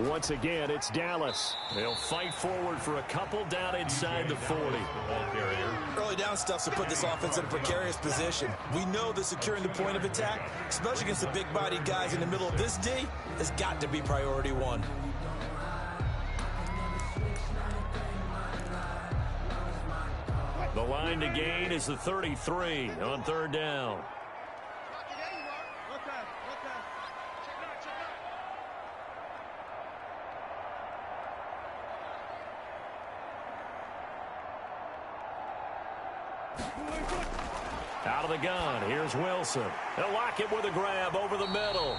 Once again, it's Dallas. They'll fight forward for a couple down inside the 40. Early down stuff's to put this offense in a precarious position. We know that securing the point of attack, especially against the big-bodied guys in the middle of this D, has got to be priority one. The line to gain is the 33 on 3rd down. Out of the gun, here's Wilson. They'll lock it with a grab over the middle.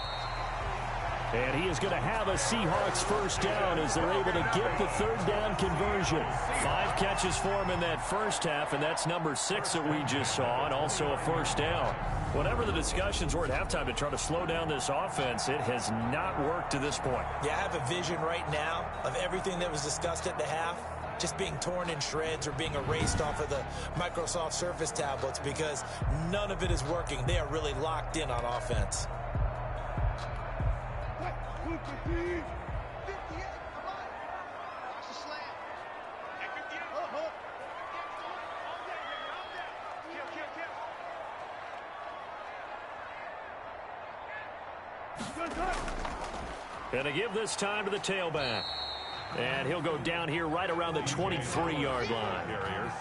And he is going to have a Seahawks first down as they're able to get the third down conversion. 5 catches for him in that first half, and that's number 6 that we just saw, and also a first down. Whatever the discussions were at halftime to try to slow down this offense, it has not worked to this point. Yeah, I have a vision right now of everything that was discussed at the half just being torn in shreds or being erased off of the Microsoft Surface tablets because none of it is working. They are really locked in on offense. Going to give this time to the tailback. And he'll go down here right around the 23-yard line.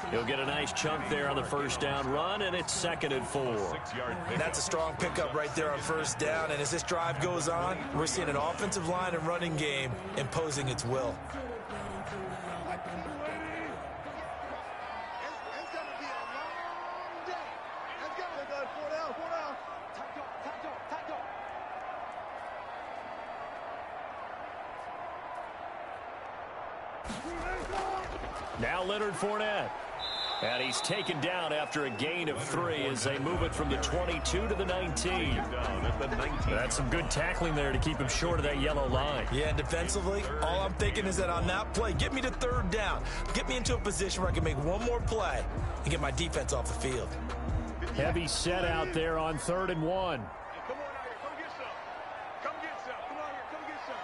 He'll get a nice chunk there on the first down run, and it's 2nd and 4. That's a strong pickup right there on first down. And as this drive goes on, we're seeing an offensive line and running game imposing its will. Now Leonard Fournette. And he's taken down after a gain of 3 as they move it from the 22 to the 19. That's some good tackling there to keep him short of that yellow line. Yeah, and defensively, all I'm thinking is that on that play, get me to third down. Get me into a position where I can make one more play and get my defense off the field. Heavy set out there on 3rd and 1. Come on out here. Come get some. Come get some. Come on here. Come get some.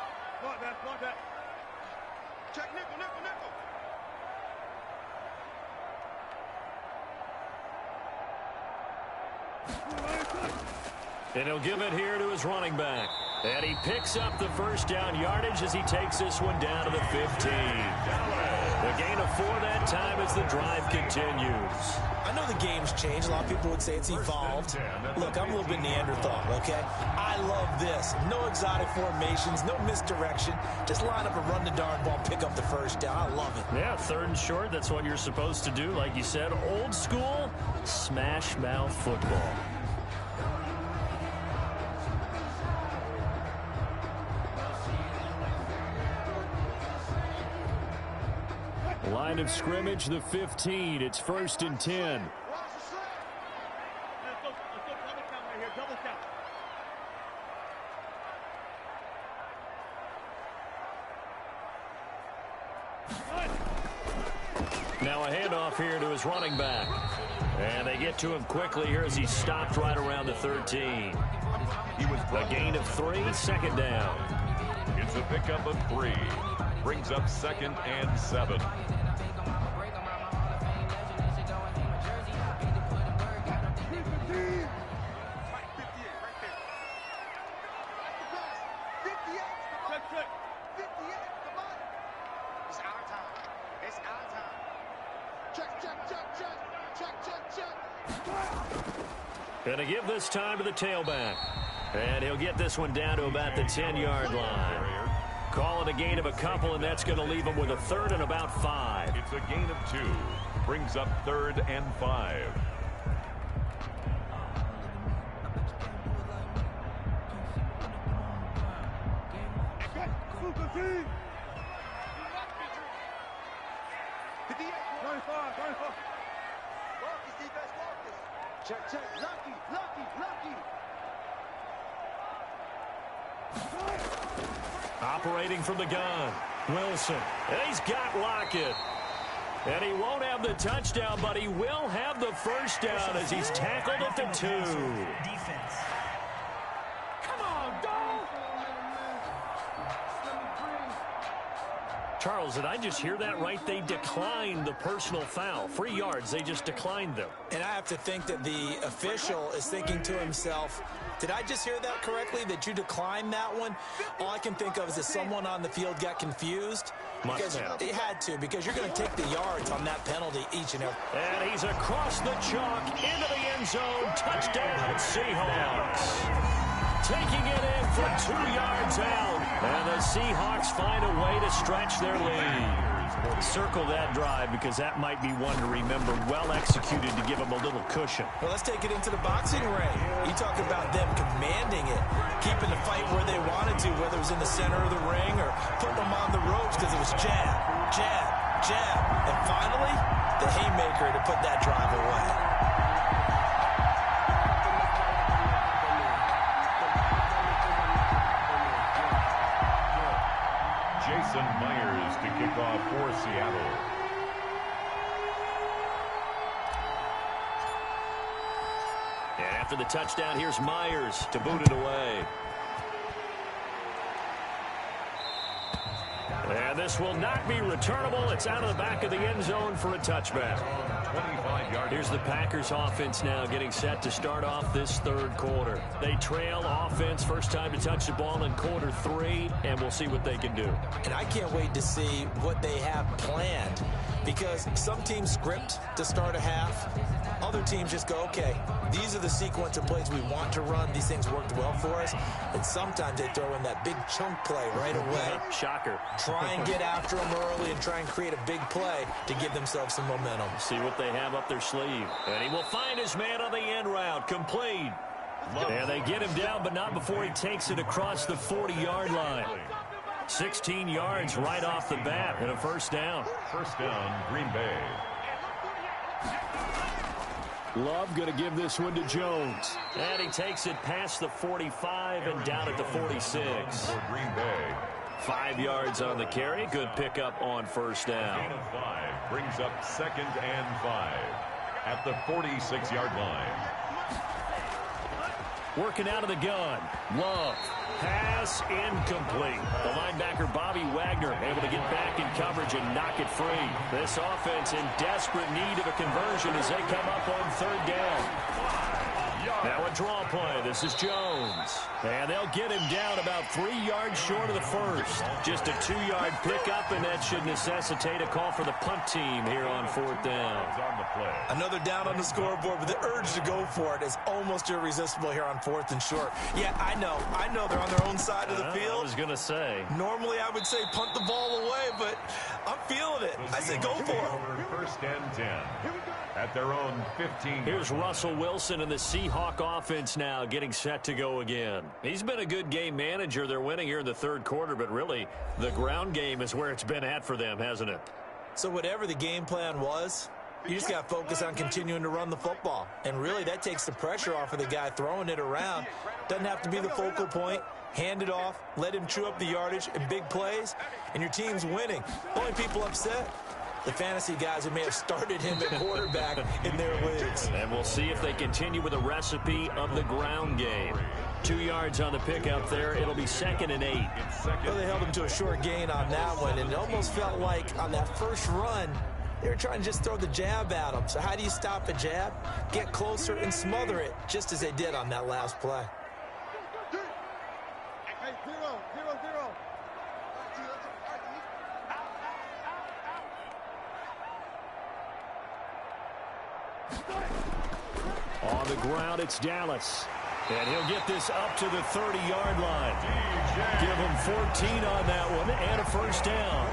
Come on, man. Come on, man. Check nickel, nickel, nickel. And he'll give it here to his running back. And he picks up the first down yardage as he takes this one down to the 15. The gain of 4 that time as the drive continues. I know the game's changed. A lot of people would say it's evolved. Look, I'm a little bit Neanderthal, okay? I love this. No exotic formations, no misdirection. Just line up and run the darn ball, pick up the first down. I love it. Yeah, 3rd and short. That's what you're supposed to do. Like you said, old school, smash mouth football. Line of scrimmage, the 15. It's 1st and 10. Let's go double count right here. Double count. Now a handoff here to his running back. And they get to him quickly here as he stopped right around the 13. A gain of 3, 2nd down. It's a pickup of 3. Brings up 2nd and 7. Going to give this time to the tailback. And he'll get this one down to about the 10-yard line. Call it a gain of a couple, and that's going to leave him with a 3rd and about 5. It's a gain of 2. Brings up 3rd and 5. Check, check. Lucky, lucky, lucky. Operating from the gun, Wilson. And he's got Lockett. And he won't have the touchdown, but he will have the first down as he's tackled at the 2. Defense. Come on, dog. Charles, did I just hear that right? They declined the personal foul. 3 yards, they just declined them. And I have to think that the official is thinking to himself, did I just hear that correctly, that you declined that one? All I can think of is that someone on the field got confused. Must have. It had to, because you're going to take the yards on that penalty each and every. And he's across the chalk into the end zone. Touchdown, Seahawks. Taking it in for 2 yards out. And the Seahawks find a way to stretch their lead. Circle that drive because that might be one to remember. Well executed to give them a little cushion. Well, let's take it into the boxing ring. You talk about them commanding it, keeping the fight where they wanted to, whether it was in the center of the ring or putting them on the ropes because it was jab, jab, jab. And finally, the haymaker to put that drive away. Jason Myers to kick off for Seattle. And after the touchdown, here's Myers to boot it away. And this will not be returnable. It's out of the back of the end zone for a touchback. 25-yard. Here's the Packers offense now getting set to start off this third quarter. They trail offense, first time to touch the ball in quarter 3, and we'll see what they can do. And I can't wait to see what they have planned, because some teams script to start a half. Other teams just go, okay, these are the sequence of plays we want to run. These things worked well for us. And sometimes they throw in that big chunk play right away. Shocker. Try and get after them early and try and create a big play to give themselves some momentum. See what they have up their sleeve. And he will find his man on the end route. Complete. And they get him down, but not before he takes it across the 40-yard line. 16 yards right off the bat and a first down. First down, Green Bay. Love going to give this one to Jones. And he takes it past the 45 and down at the 46. For Green Bay. 5 yards on the carry. Good pickup on first down. Gain of 5 brings up 2nd and 5 at the 46-yard line. Working out of the gun. Love. Pass incomplete. The linebacker Bobby Wagner able to get back in coverage and knock it free. This offense in desperate need of a conversion as they come up on third down. Now a draw play. This is Jones. And they'll get him down about 3 yards short of the first. Just a 2-yard pickup, and that should necessitate a call for the punt team here on fourth down. Another down on the scoreboard, but the urge to go for it is almost irresistible here on 4th and short. Yeah, I know they're on their own side of the field. I was going to say. Normally I would say punt the ball away, but I'm feeling it. I say go for it. First and 10 at their own 15. Here's Russell Wilson and the Seahawk offense now getting set to go again. He's been a good game manager. They're winning here in the third quarter, but really the ground game is where it's been at for them, hasn't it? So whatever the game plan was, you just got to focus on continuing to run the football. And really that takes the pressure off of the guy throwing it around. Doesn't have to be the focal point. Hand it off, let him chew up the yardage in big plays, and your team's winning. Only people upset, the fantasy guys who may have started him at quarterback in their leagues. And we'll see if they continue with a recipe of the ground game. 2 yards on the pickup there. It'll be 2nd and 8. Well, they held him to a short gain on that one, and it almost felt like on that first run, they were trying to just throw the jab at him. So how do you stop a jab? Get closer and smother it, just as they did on that last play. On the ground, it's Dallas. And he'll get this up to the 30-yard line. Give him 14 on that one and a first down.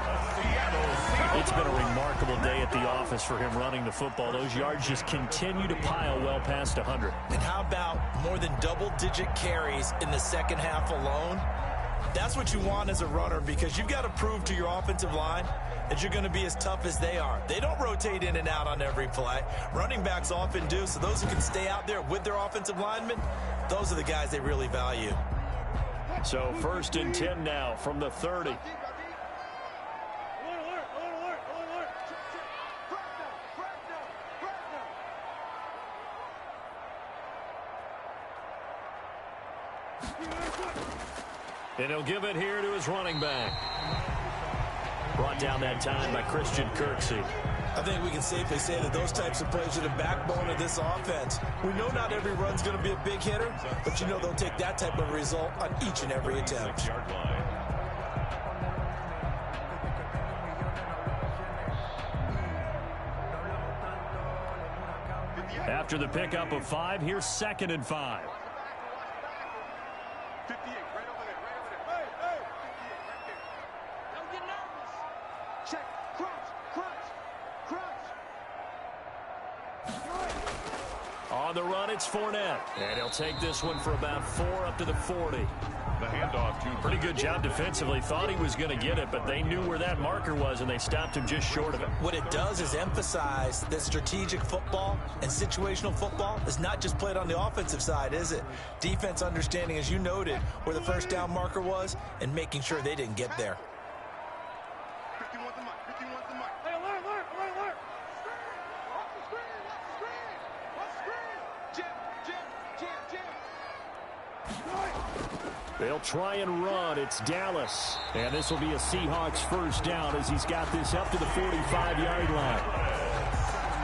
It's been a remarkable day at the office for him running the football. Those yards just continue to pile well past 100. And how about more than double-digit carries in the second half alone? That's what you want as a runner, because you've got to prove to your offensive line that you're going to be as tough as they are. They don't rotate in and out on every play. Running backs often do, so those who can stay out there with their offensive linemen, those are the guys they really value. So 1st and 10 now from the 30. And he'll give it here to his running back. Brought down that time by Christian Kirksey. I think we can safely say that those types of plays are the backbone of this offense. We know not every run's going to be a big hitter, but you know they'll take that type of result on each and every attempt. After the pickup of 5, here's 2nd and 5. Don't get nervous. Check, cross. On the run, it's Fournette. And he'll take this one for about 4 up to the 40. The handoff to Pretty good job defensively. Thought he was going to get it, but they knew where that marker was, and they stopped him just short of it. What it does is emphasize that strategic football and situational football is not just played on the offensive side, is it? Defense understanding, as you noted, where the first down marker was and making sure they didn't get there. 50 wants the mic. 50 wants the mic. Hey, alert. Watch the screen. Watch the screen. Jam. They'll try and run. It's Dallas. And this will be a Seahawks first down as he's got this up to the 45-yard line.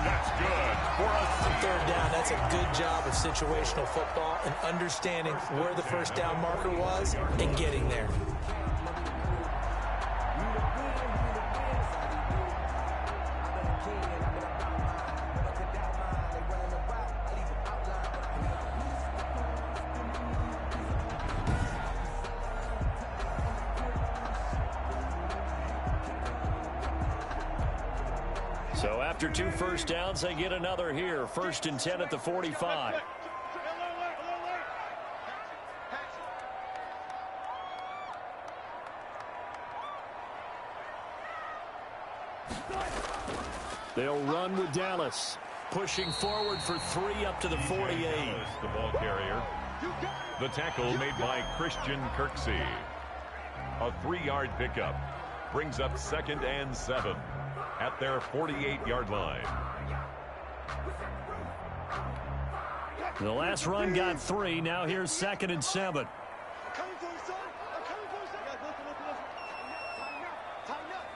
That's good for us. Third down, that's a good job of situational football and understanding where the first down marker was and getting there. So after 2 first downs, they get another here. 1st and 10 at the 45. They'll run with Dallas. Pushing forward for 3 up to the 48. The ball carrier. The tackle made by Christian Kirksey. A 3-yard pickup. Brings up 2nd and 7. At their 48-yard line. The last run got 3. Now here's 2nd and 7. Coming for you, son. I'm coming for you, son. Guys, listen. Tighten up.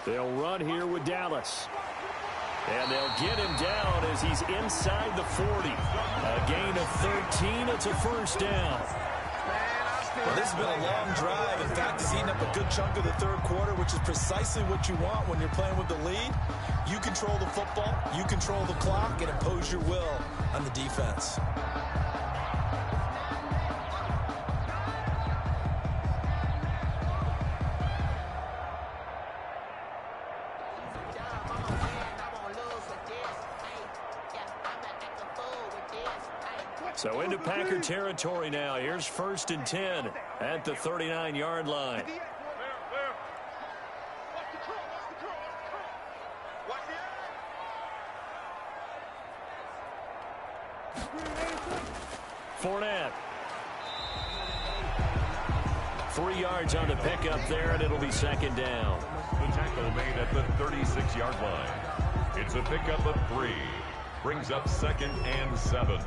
They'll run here with Dallas. And they'll get him down as he's inside the 40. A gain of 13. It's a first down. Well, this has been a long drive. In fact, it's eating up a good chunk of the third quarter, which is precisely what you want when you're playing with the lead. You control the football, you control the clock, and impose your will on the defense. So into Packer territory now. Here's 1st and 10 at the 39-yard line. Fournette. 3 yards on the pickup there, and it'll be 2nd down. The tackle made at the 36-yard line. It's a pickup of 3. Brings up 2nd and 7.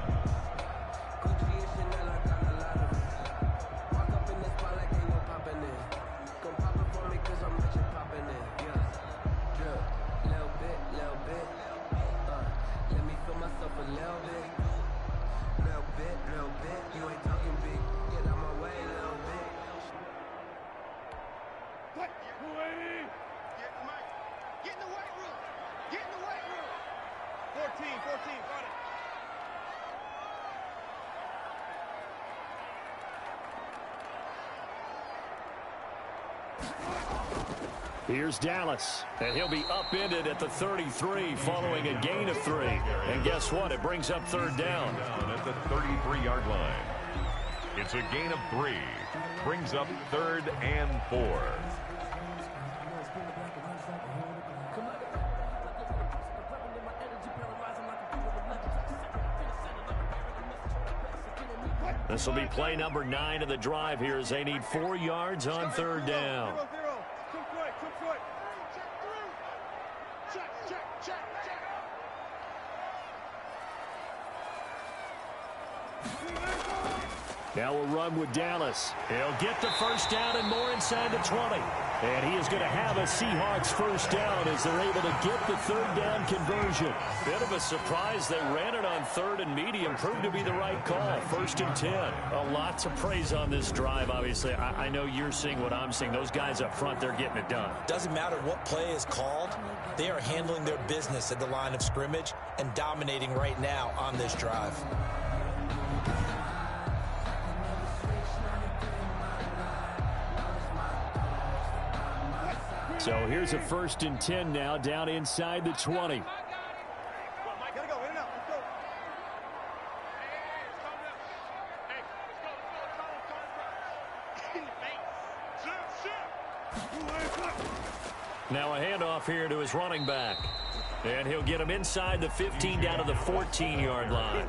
Here's Dallas, and he'll be upended at the 33 following a gain of 3. And guess what? It brings up 3rd down. At the 33-yard line. It's a gain of 3. Brings up 3rd and 4. This will be play number 9 of the drive here as they need 4 yards on 3rd down. Now we'll run with Dallas. He'll get the first down and more inside the 20. And he is going to have a Seahawks first down as they're able to get the 3rd down conversion. Bit of a surprise. They ran it on 3rd and medium. Proved to be the right call. 1st and 10. Lots of praise on this drive, obviously. I know you're seeing what I'm seeing. Those guys up front, they're getting it done. Doesn't matter what play is called. They are handling their business at the line of scrimmage and dominating right now on this drive. So here's a 1st and 10 now, down inside the 20. Now a handoff here to his running back. And he'll get him inside the 15 down to the 14-yard line.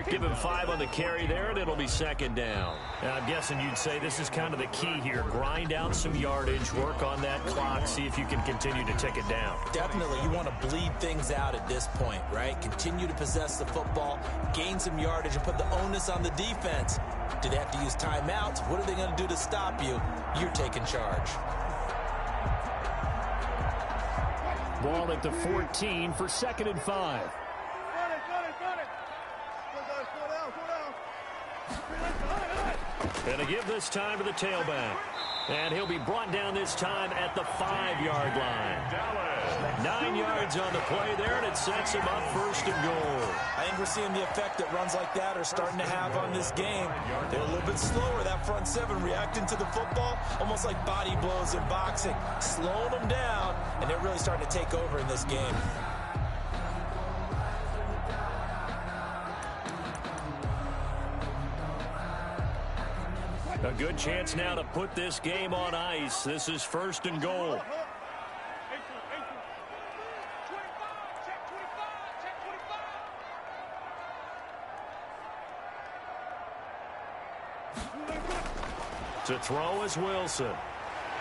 Give him 5 on the carry there, and it'll be 2nd down. And I'm guessing you'd say this is kind of the key here. Grind out some yardage, work on that clock, see if you can continue to tick it down. Definitely. You want to bleed things out at this point, right? Continue to possess the football, gain some yardage, and put the onus on the defense. Do they have to use timeouts? What are they going to do to stop you? You're taking charge. Ball at the 14 for 2nd and 5. And to give this time to the tailback. And he'll be brought down this time at the 5-yard line. 9 yards on the play there, and it sets him up 1st and goal. I think we're seeing the effect that runs like that are starting to have on this game. They're a little bit slower, that front 7, reacting to the football, almost like body blows in boxing, slowing them down, and they're really starting to take over in this game. A good chance now to put this game on ice. This is 1st and goal. To throw is Wilson.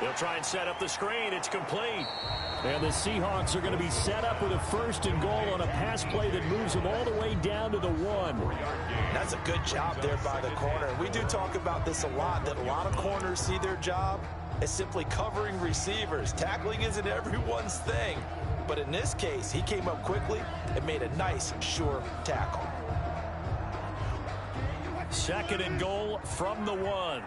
They'll try and set up the screen. It's complete. And the Seahawks are going to be set up with a 1st and goal on a pass play that moves them all the way down to the 1. That's a good job there by the corner. We do talk about this a lot, that a lot of corners see their job as simply covering receivers. Tackling isn't everyone's thing. But in this case, he came up quickly and made a nice, sure tackle. 2nd and goal from the 1.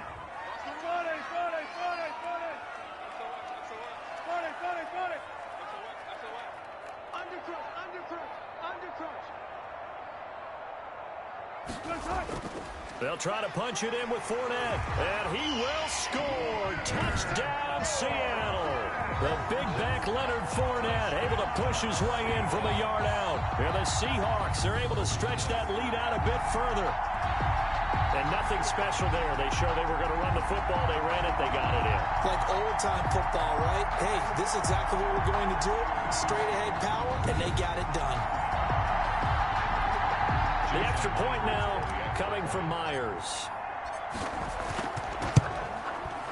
They'll try to punch it in with Fournette, and he will score. Touchdown, Seattle. The big back Leonard Fournette able to push his way in from a yard out. And the Seahawks are able to stretch that lead out a bit further. And nothing special there. They show they were going to run the football. They ran it. They got it in. Like old-time football, right? Hey, this is exactly what we're going to do. Straight-ahead power, and they got it done. The extra point now coming from Myers.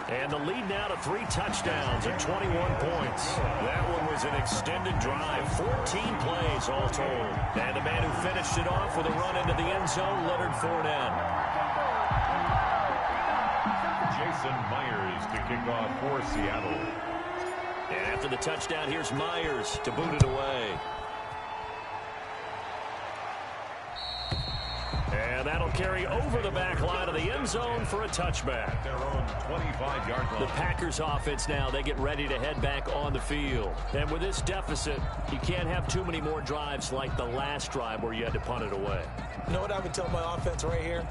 And the lead now to 3 touchdowns and 21 points. That one was an extended drive. 14 plays all told. And the man who finished it off with a run into the end zone, Leonard Fournette. Jason Myers to kick off for Seattle. And after the touchdown, here's Myers to boot it away. And that'll carry over the back line of the end zone for a touchback. Their own 25-yard line. The Packers offense now, they get ready to head back on the field. And with this deficit, you can't have too many more drives like the last drive where you had to punt it away. You know what I would tell my offense right here?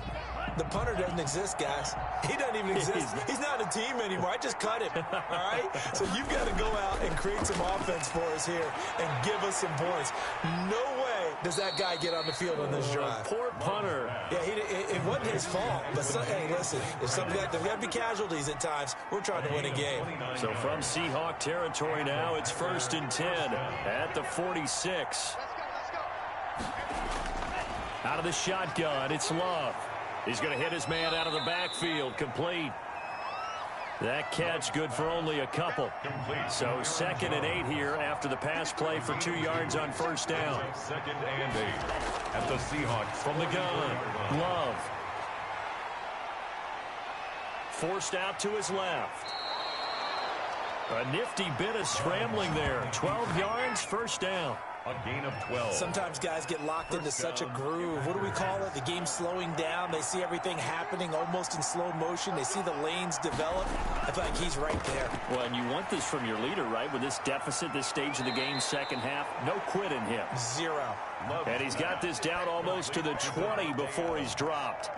The punter doesn't exist, guys. He doesn't even exist. He's not a team anymore. I just cut him, all right? So you've got to go out and create some offense for us here and give us some points. No way does that guy get on the field on this drive. Poor punter. Yeah, it wasn't his fault. But, hey, listen, if something like that, there's got to be casualties at times. We're trying to win a game. So from Seahawk territory now, it's 1st and 10 at the 46. Out of the shotgun, it's Love. He's going to hit his man out of the backfield. Complete. That catch good for only a couple. So 2nd and 8 here after the pass play for 2 yards on 1st down. 2nd and 8 at the Seahawks. From the gun, Love. Forced out to his left. A nifty bit of scrambling there. 12 yards, 1st down. A gain of 12. Sometimes guys get locked into such a groove. What do we call it? The game's slowing down. They see everything happening almost in slow motion. They see the lanes develop. I feel like he's right there. Well, and you want this from your leader, right? With this deficit, this stage of the game, second half, no quit in him. 0. And he's got this down almost to the 20 before he's dropped.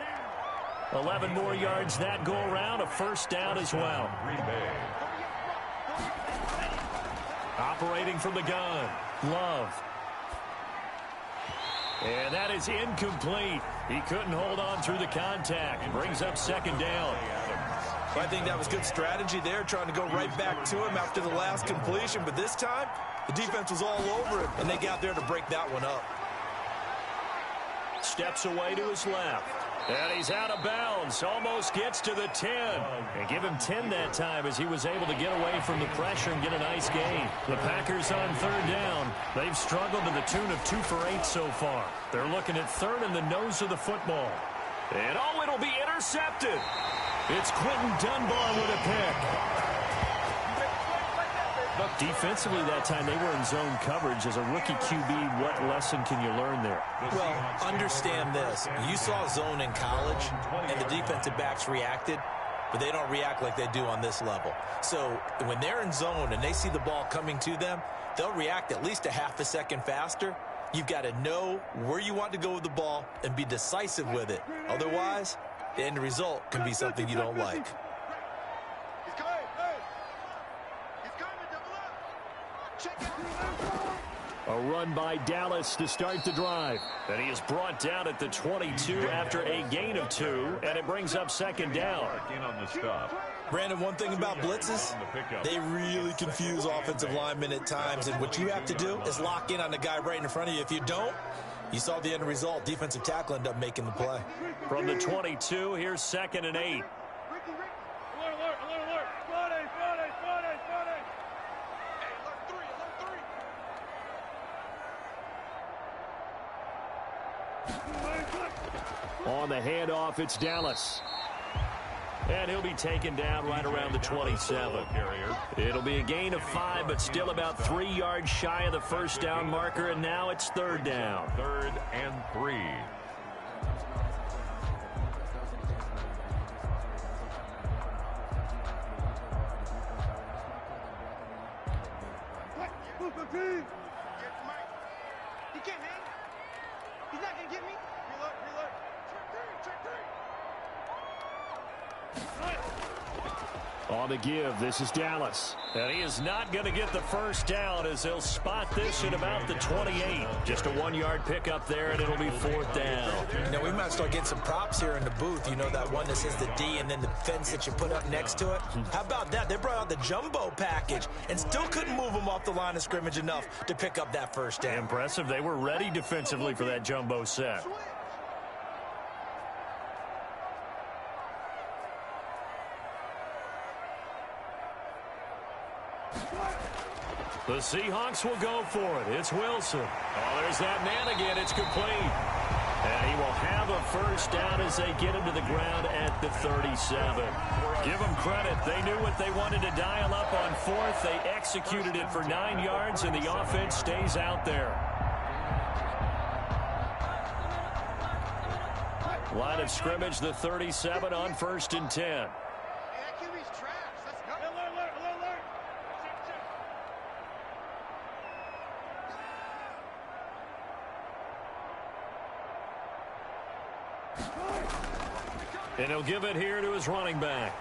11 more yards that go around, a 1st down as well. Greenbay. Operating from the gun, Love. And that is incomplete. He couldn't hold on through the contact. Brings up second down. Well, I think that was good strategy there, trying to go right back to him after the last completion. But this time, the defense was all over it, and they got there to break that one up. Steps away to his left. And he's out of bounds. Almost gets to the 10. And give him 10 that time as he was able to get away from the pressure and get a nice gain. The Packers on third down. They've struggled to the tune of 2 for 8 so far. They're looking at third in the nose of the football. And oh, it'll be intercepted. It's Quentin Dunbar with a pick. Defensively that time, they were in zone coverage. As a rookie QB, what lesson can you learn there? Well, understand this. You saw zone in college, and the defensive backs reacted, but they don't react like they do on this level. So when they're in zone and they see the ball coming to them, they'll react at least a half a second faster. You've got to know where you want to go with the ball and be decisive with it. Otherwise, the end result can be something you don't like. A run by Dallas to start the drive. And he is brought down at the 22 after a gain of 2, and it brings up second down. Brandon, one thing about blitzes, they really confuse offensive linemen at times, and what you have to do is lock in on the guy right in front of you. If you don't, you saw the end result. Defensive tackle ended up making the play. From the 22, here's second and 8. On the handoff, it's Dallas. And he'll be taken down right around the 27. It'll be a gain of 5, but still about 3 yards shy of the first down marker, and now it's third down. 3rd and 3. He can't handle it. He's not going to get me. Reload. Check three. On the give, this is Dallas. And he is not going to get the first down as they'll spot this at about the 28. Just a 1-yard pickup there, and it'll be 4th down. You know, we might start getting some props here in the booth. You know, that one that says the D and then the fence that you put up next to it? How about that? They brought out the jumbo package and still couldn't move them off the line of scrimmage enough to pick up that first down. Impressive. They were ready defensively for that jumbo set. The Seahawks will go for it. It's Wilson. Oh, there's that man again. It's complete. And he will have a first down as they get him to the ground at the 37. Give them credit. They knew what they wanted to dial up on 4th. They executed it for 9 yards, and the offense stays out there. Line of scrimmage, the 37 on 1st and 10. And he'll give it here to his running back.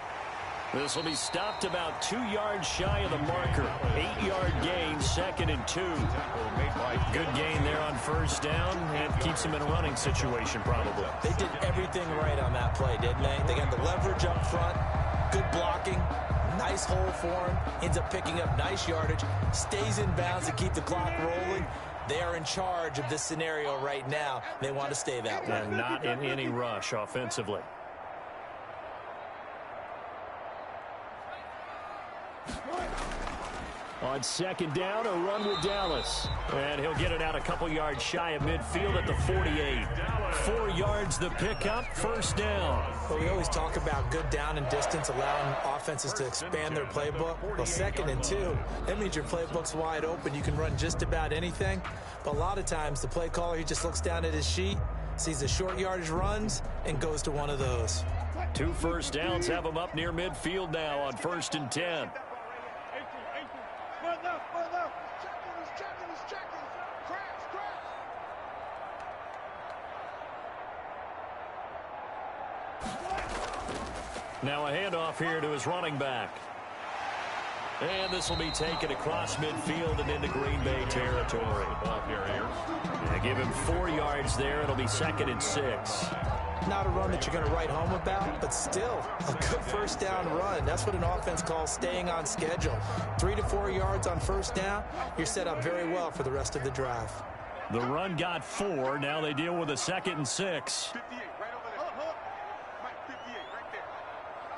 This will be stopped about 2 yards shy of the marker. 8-yard gain, 2nd and 2. Good gain there on first down, and keeps him in a running situation probably. They did everything right on that play, didn't they? They got the leverage up front, good blocking, nice hole for him, ends up picking up nice yardage, stays in bounds to keep the clock rolling. They are in charge of this scenario right now. They want to stay that way. And not in any rush offensively. On second down, a run with Dallas. And he'll get it out a couple yards shy of midfield at the 48. 4 yards the pickup, first down. Well, we always talk about good down and distance, allowing offenses to expand their playbook. Well, 2nd and 2, that means your playbook's wide open. You can run just about anything. But a lot of times, the play caller, he just looks down at his sheet, sees the short yardage runs, and goes to one of those. 2 first downs have him up near midfield now on 1st and 10. Now a handoff here to his running back. And this will be taken across midfield and into Green Bay territory. Ball carrier. Yeah, give him 4 yards there. It'll be 2nd and 6. Not a run that you're going to write home about, but still a good first down run. That's what an offense calls staying on schedule. 3 to 4 yards on first down, you're set up very well for the rest of the drive. The run got 4. Now they deal with a 2nd and 6. 58, right over there. Mike, 58, right there.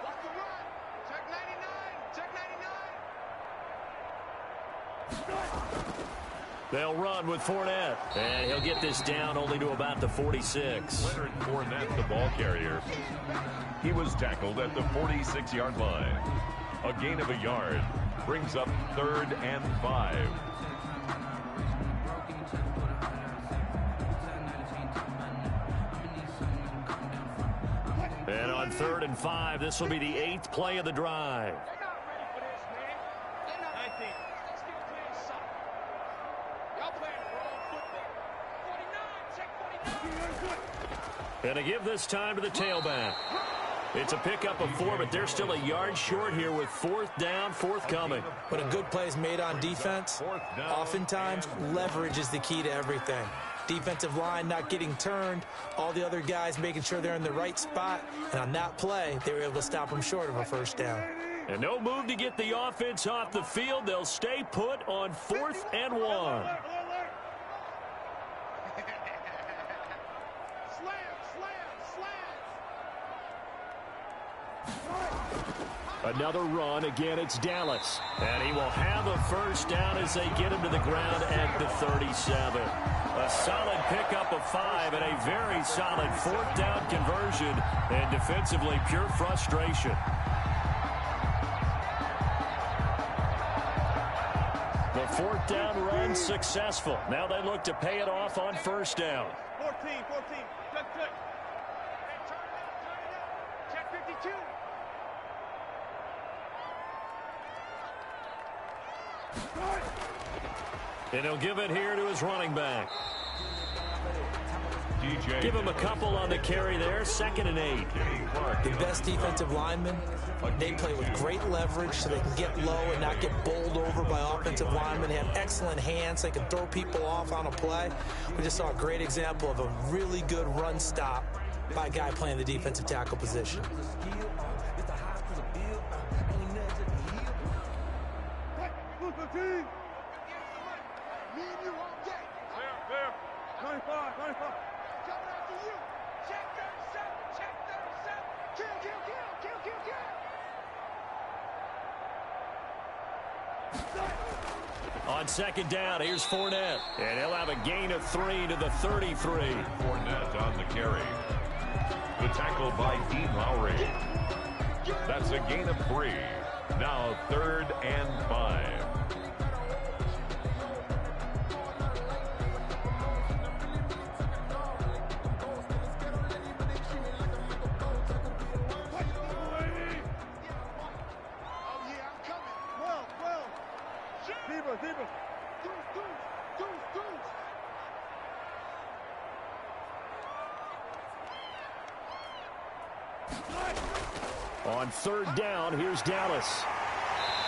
Watch the run. Check 99. Check 99. They'll run with Fournette. And he'll get this down only to about the 46. Leonard Fournette, the ball carrier. He was tackled at the 46-yard line. A gain of a yard brings up 3rd and 5. And on 3rd and 5, this will be the 8th play of the drive. They're not ready for this, man. They're not. I think. They're still playing soccer. Y'all playing the wrong football. 49, check 49. And to give this time to the tailback. It's a pickup of 4, but they're still a yard short here with 4th down, forthcoming. When a good play is made on defense, oftentimes leverage is the key to everything. Defensive line not getting turned, all the other guys making sure they're in the right spot, and on that play, they were able to stop them short of a first down. And no move to get the offense off the field. They'll stay put on 4th and 1. Another run. Again, it's Dallas. And he will have a first down as they get him to the ground at the 37. A solid pickup of 5 and a very solid 4th down conversion. And defensively, pure frustration. The 4th down run successful. Now they look to pay it off on first down. 14. Good. Hey, turn it up. Check 52. And he'll give it here to his running back. DJ. Give him a couple on the carry there. 2nd and 8. The best defensive linemen, they play with great leverage so they can get low and not get bowled over by offensive linemen. They have excellent hands. They can throw people off on a play. We just saw a great example of a really good run stop by a guy playing the defensive tackle position. Clear. 95. Coming after you. Check 37. Kill. On 2nd down, here's Fournette. And he'll have a gain of 3 to the 33. Fournette on the carry. The tackle by Dean Lowry. That's a gain of 3. Now 3rd and 5. On 3rd down, here's Dallas.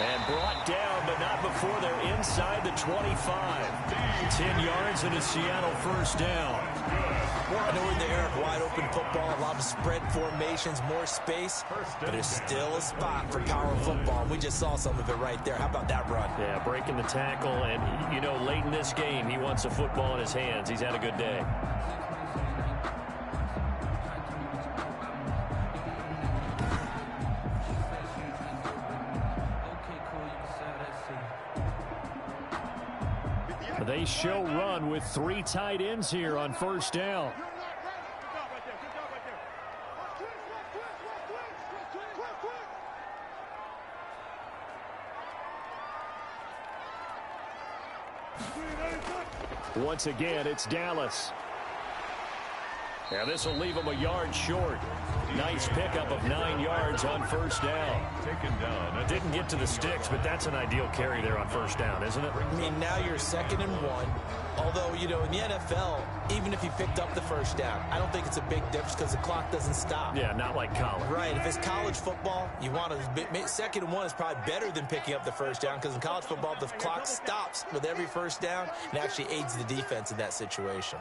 And brought down, but not before they're inside the 25. 10 yards and a Seattle first down. I know we're in the era of wide open football, a lot of spread formations, more space, but there's still a spot for power football. We just saw some of it right there. How about that run? Yeah, breaking the tackle, and, you know, late in this game, he wants a football in his hands. He's had a good day. They show run with 3 tight ends here on first down. Once again, it's Dallas. Yeah, this will leave him a yard short. Nice pickup of 9 yards on first down. Taken down. Didn't get to the sticks, but that's an ideal carry there on first down, isn't it? I mean, now you're 2nd and 1. Although, you know, in the NFL, even if he picked up the first down, I don't think it's a big difference because the clock doesn't stop. Yeah, not like college. Right. If it's college football, you want to 2nd and 1 is probably better than picking up the first down because in college football, the clock stops with every first down and actually aids the defense in that situation.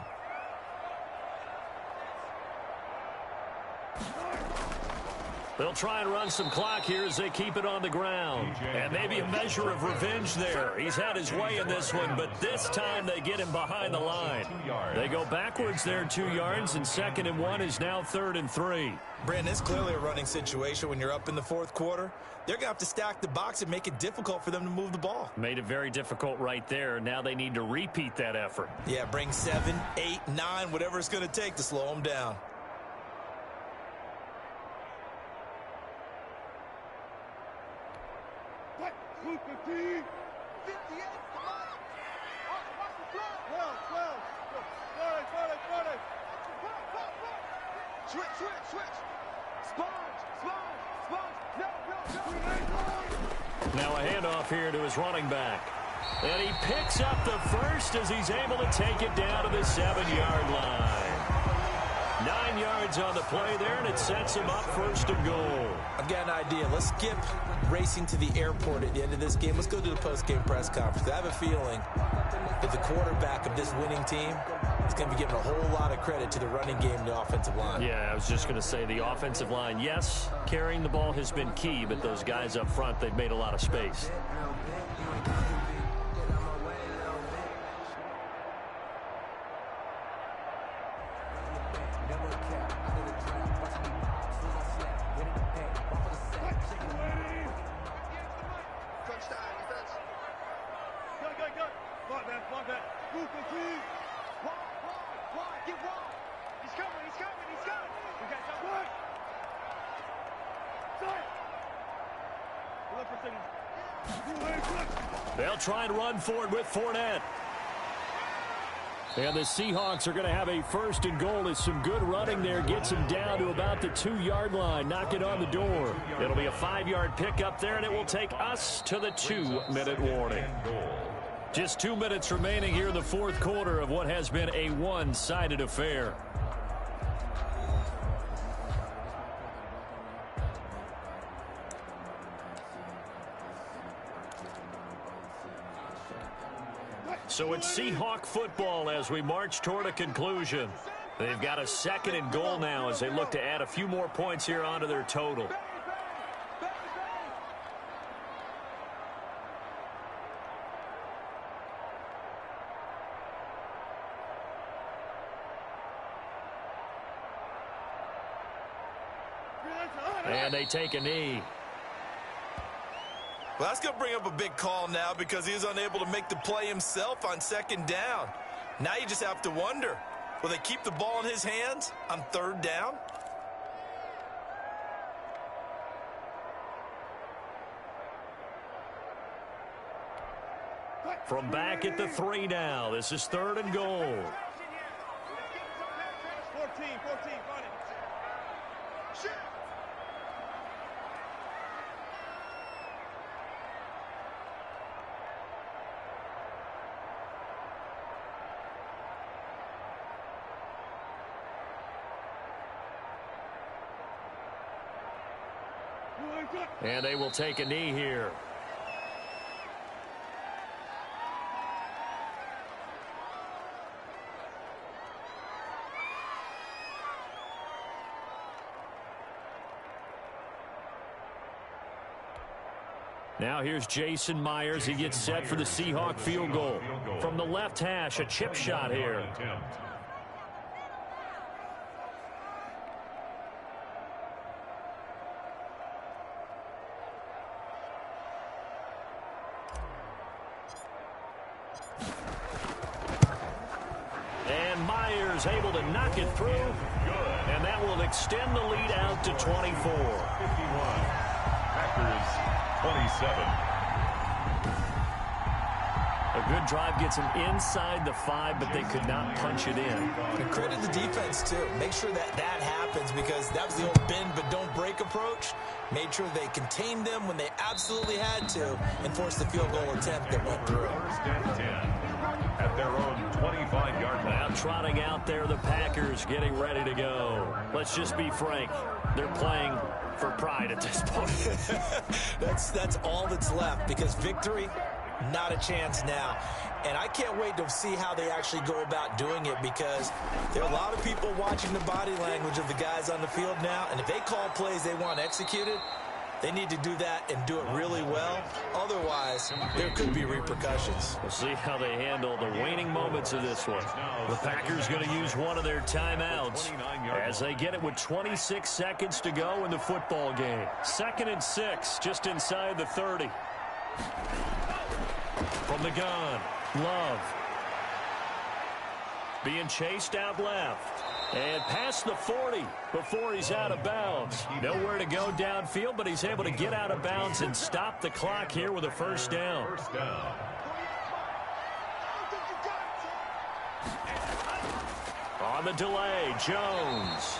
They'll try and run some clock here as they keep it on the ground. And maybe a measure of revenge there. He's had his way in this one, but this time they get him behind the line. They go backwards there 2 yards, and 2nd and 1 is now 3rd and 3. Brandon, it's clearly a running situation when you're up in the 4th quarter. They're going to have to stack the box and make it difficult for them to move the ball. Made it very difficult right there. Now they need to repeat that effort. Yeah, bring 7, 8, 9, whatever it's going to take to slow them down. Now a handoff here to his running back. And he picks up the first as he's able to take it down to the 7-yard line. 9 yards on the play there, and it sets him up 1st and goal. I've got an idea. Let's skip racing to the airport at the end of this game. Let's go to the post-game press conference. I have a feeling that the quarterback of this winning team is going to be giving a whole lot of credit to the running game and the offensive line. Yeah, I was just going to say the offensive line, yes, carrying the ball has been key, but those guys up front, they've made a lot of space. They'll try and run forward with Fournette. And the Seahawks are going to have a 1st and goal as some good running there gets him down to about the 2-yard line. Knock it on the door. It'll be a 5-yard pickup there, and it will take us to the 2-minute warning. Just 2 minutes remaining here in the 4th quarter of what has been a one-sided affair. So it's Seahawk football as we march toward a conclusion. They've got a 2nd and goal now as they look to add a few more points here onto their total. And they take a knee. Well, that's going to bring up a big call now because he was unable to make the play himself on 2nd down. Now you just have to wonder, will they keep the ball in his hands on 3rd down? From back at the 3 now, this is 3rd and goal. 14, find it. Shit. And they will take a knee here. Now here's Jason Myers. He gets set for the Seahawk field goal. From the left hash, a chip shot here. And Myers able to knock it through. And that will extend the lead out to 24. 51. Packers 27. A good drive gets them inside the 5, but they could not punch it in. And credit the defense, too. Make sure that happens, because that was the old bend but don't break approach. Made sure they contained them when they absolutely had to and forced the field goal attempt that went through. First and 10 at their own 25-yard line. Now trotting out there, the Packers getting ready to go. Let's just be frank. They're playing for pride at this point. That's all that's left, because victory, not a chance now. And I can't wait to see how they actually go about doing it, because there are a lot of people watching the body language of the guys on the field now, and if they call plays they want executed, they need to do that and do it really well. Otherwise, there could be repercussions. We'll see how they handle the waning moments of this one. The Packers going to use one of their timeouts as they get it with 26 seconds to go in the football game. 2nd and 6, just inside the 30. From the gun, Love. Being chased out left. And past the 40 before he's out of bounds. Nowhere to go downfield, but he's able to get out of bounds and stop the clock here with a first down. First down. On the delay, Jones.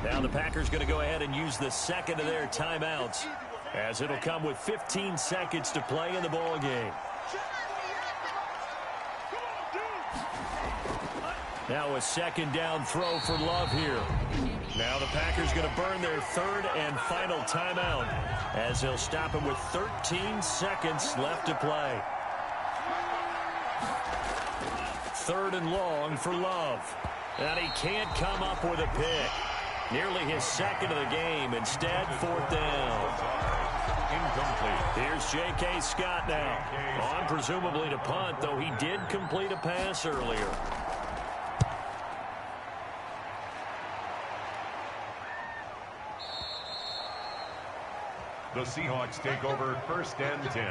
Now the Packers going to go ahead and use the second of their timeouts, as it'll come with 15 seconds to play in the ball game. Now a second down throw for Love here. Now the Packers going to burn their 3rd and final timeout, as they'll stop him with 13 seconds left to play. 3rd and long for Love. And he can't come up with a pick. Nearly his 2nd of the game. Instead, 4th down. Incomplete. Here's J.K. Scott now. On presumably to punt, though he did complete a pass earlier. The Seahawks take over 1st and 10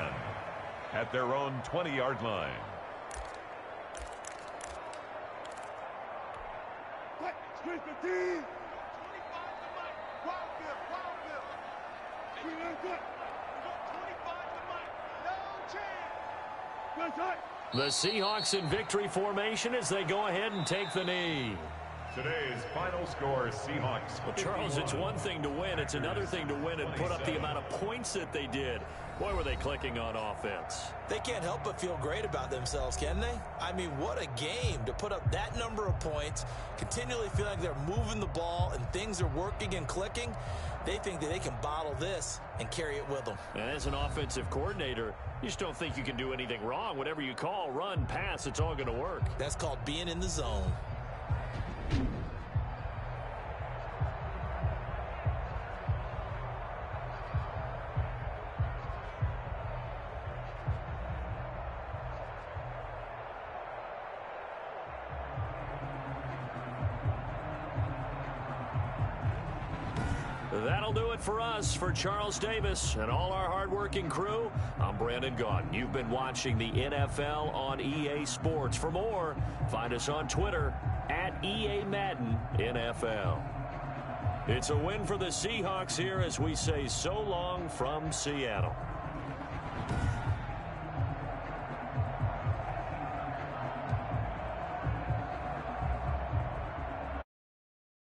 at their own 20-yard line. The Seahawks in victory formation as they go ahead and take the knee. Today's final score, Seahawks. Well, Charles, it's one thing to win. It's another thing to win and put up the amount of points that they did. Boy, were they clicking on offense. They can't help but feel great about themselves, can they? I mean, what a game to put up that number of points, continually feel like they're moving the ball and things are working and clicking. They think that they can bottle this and carry it with them. And as an offensive coordinator, you just don't think you can do anything wrong. Whatever you call, run, pass, it's all going to work. That's called being in the zone. That'll do it for us. For Charles Davis and all our hardworking crew, I'm Brandon Gaudin. You've been watching the NFL on EA Sports. For more, find us on Twitter at EA Madden NFL. It's a win for the Seahawks here as we say so long from Seattle.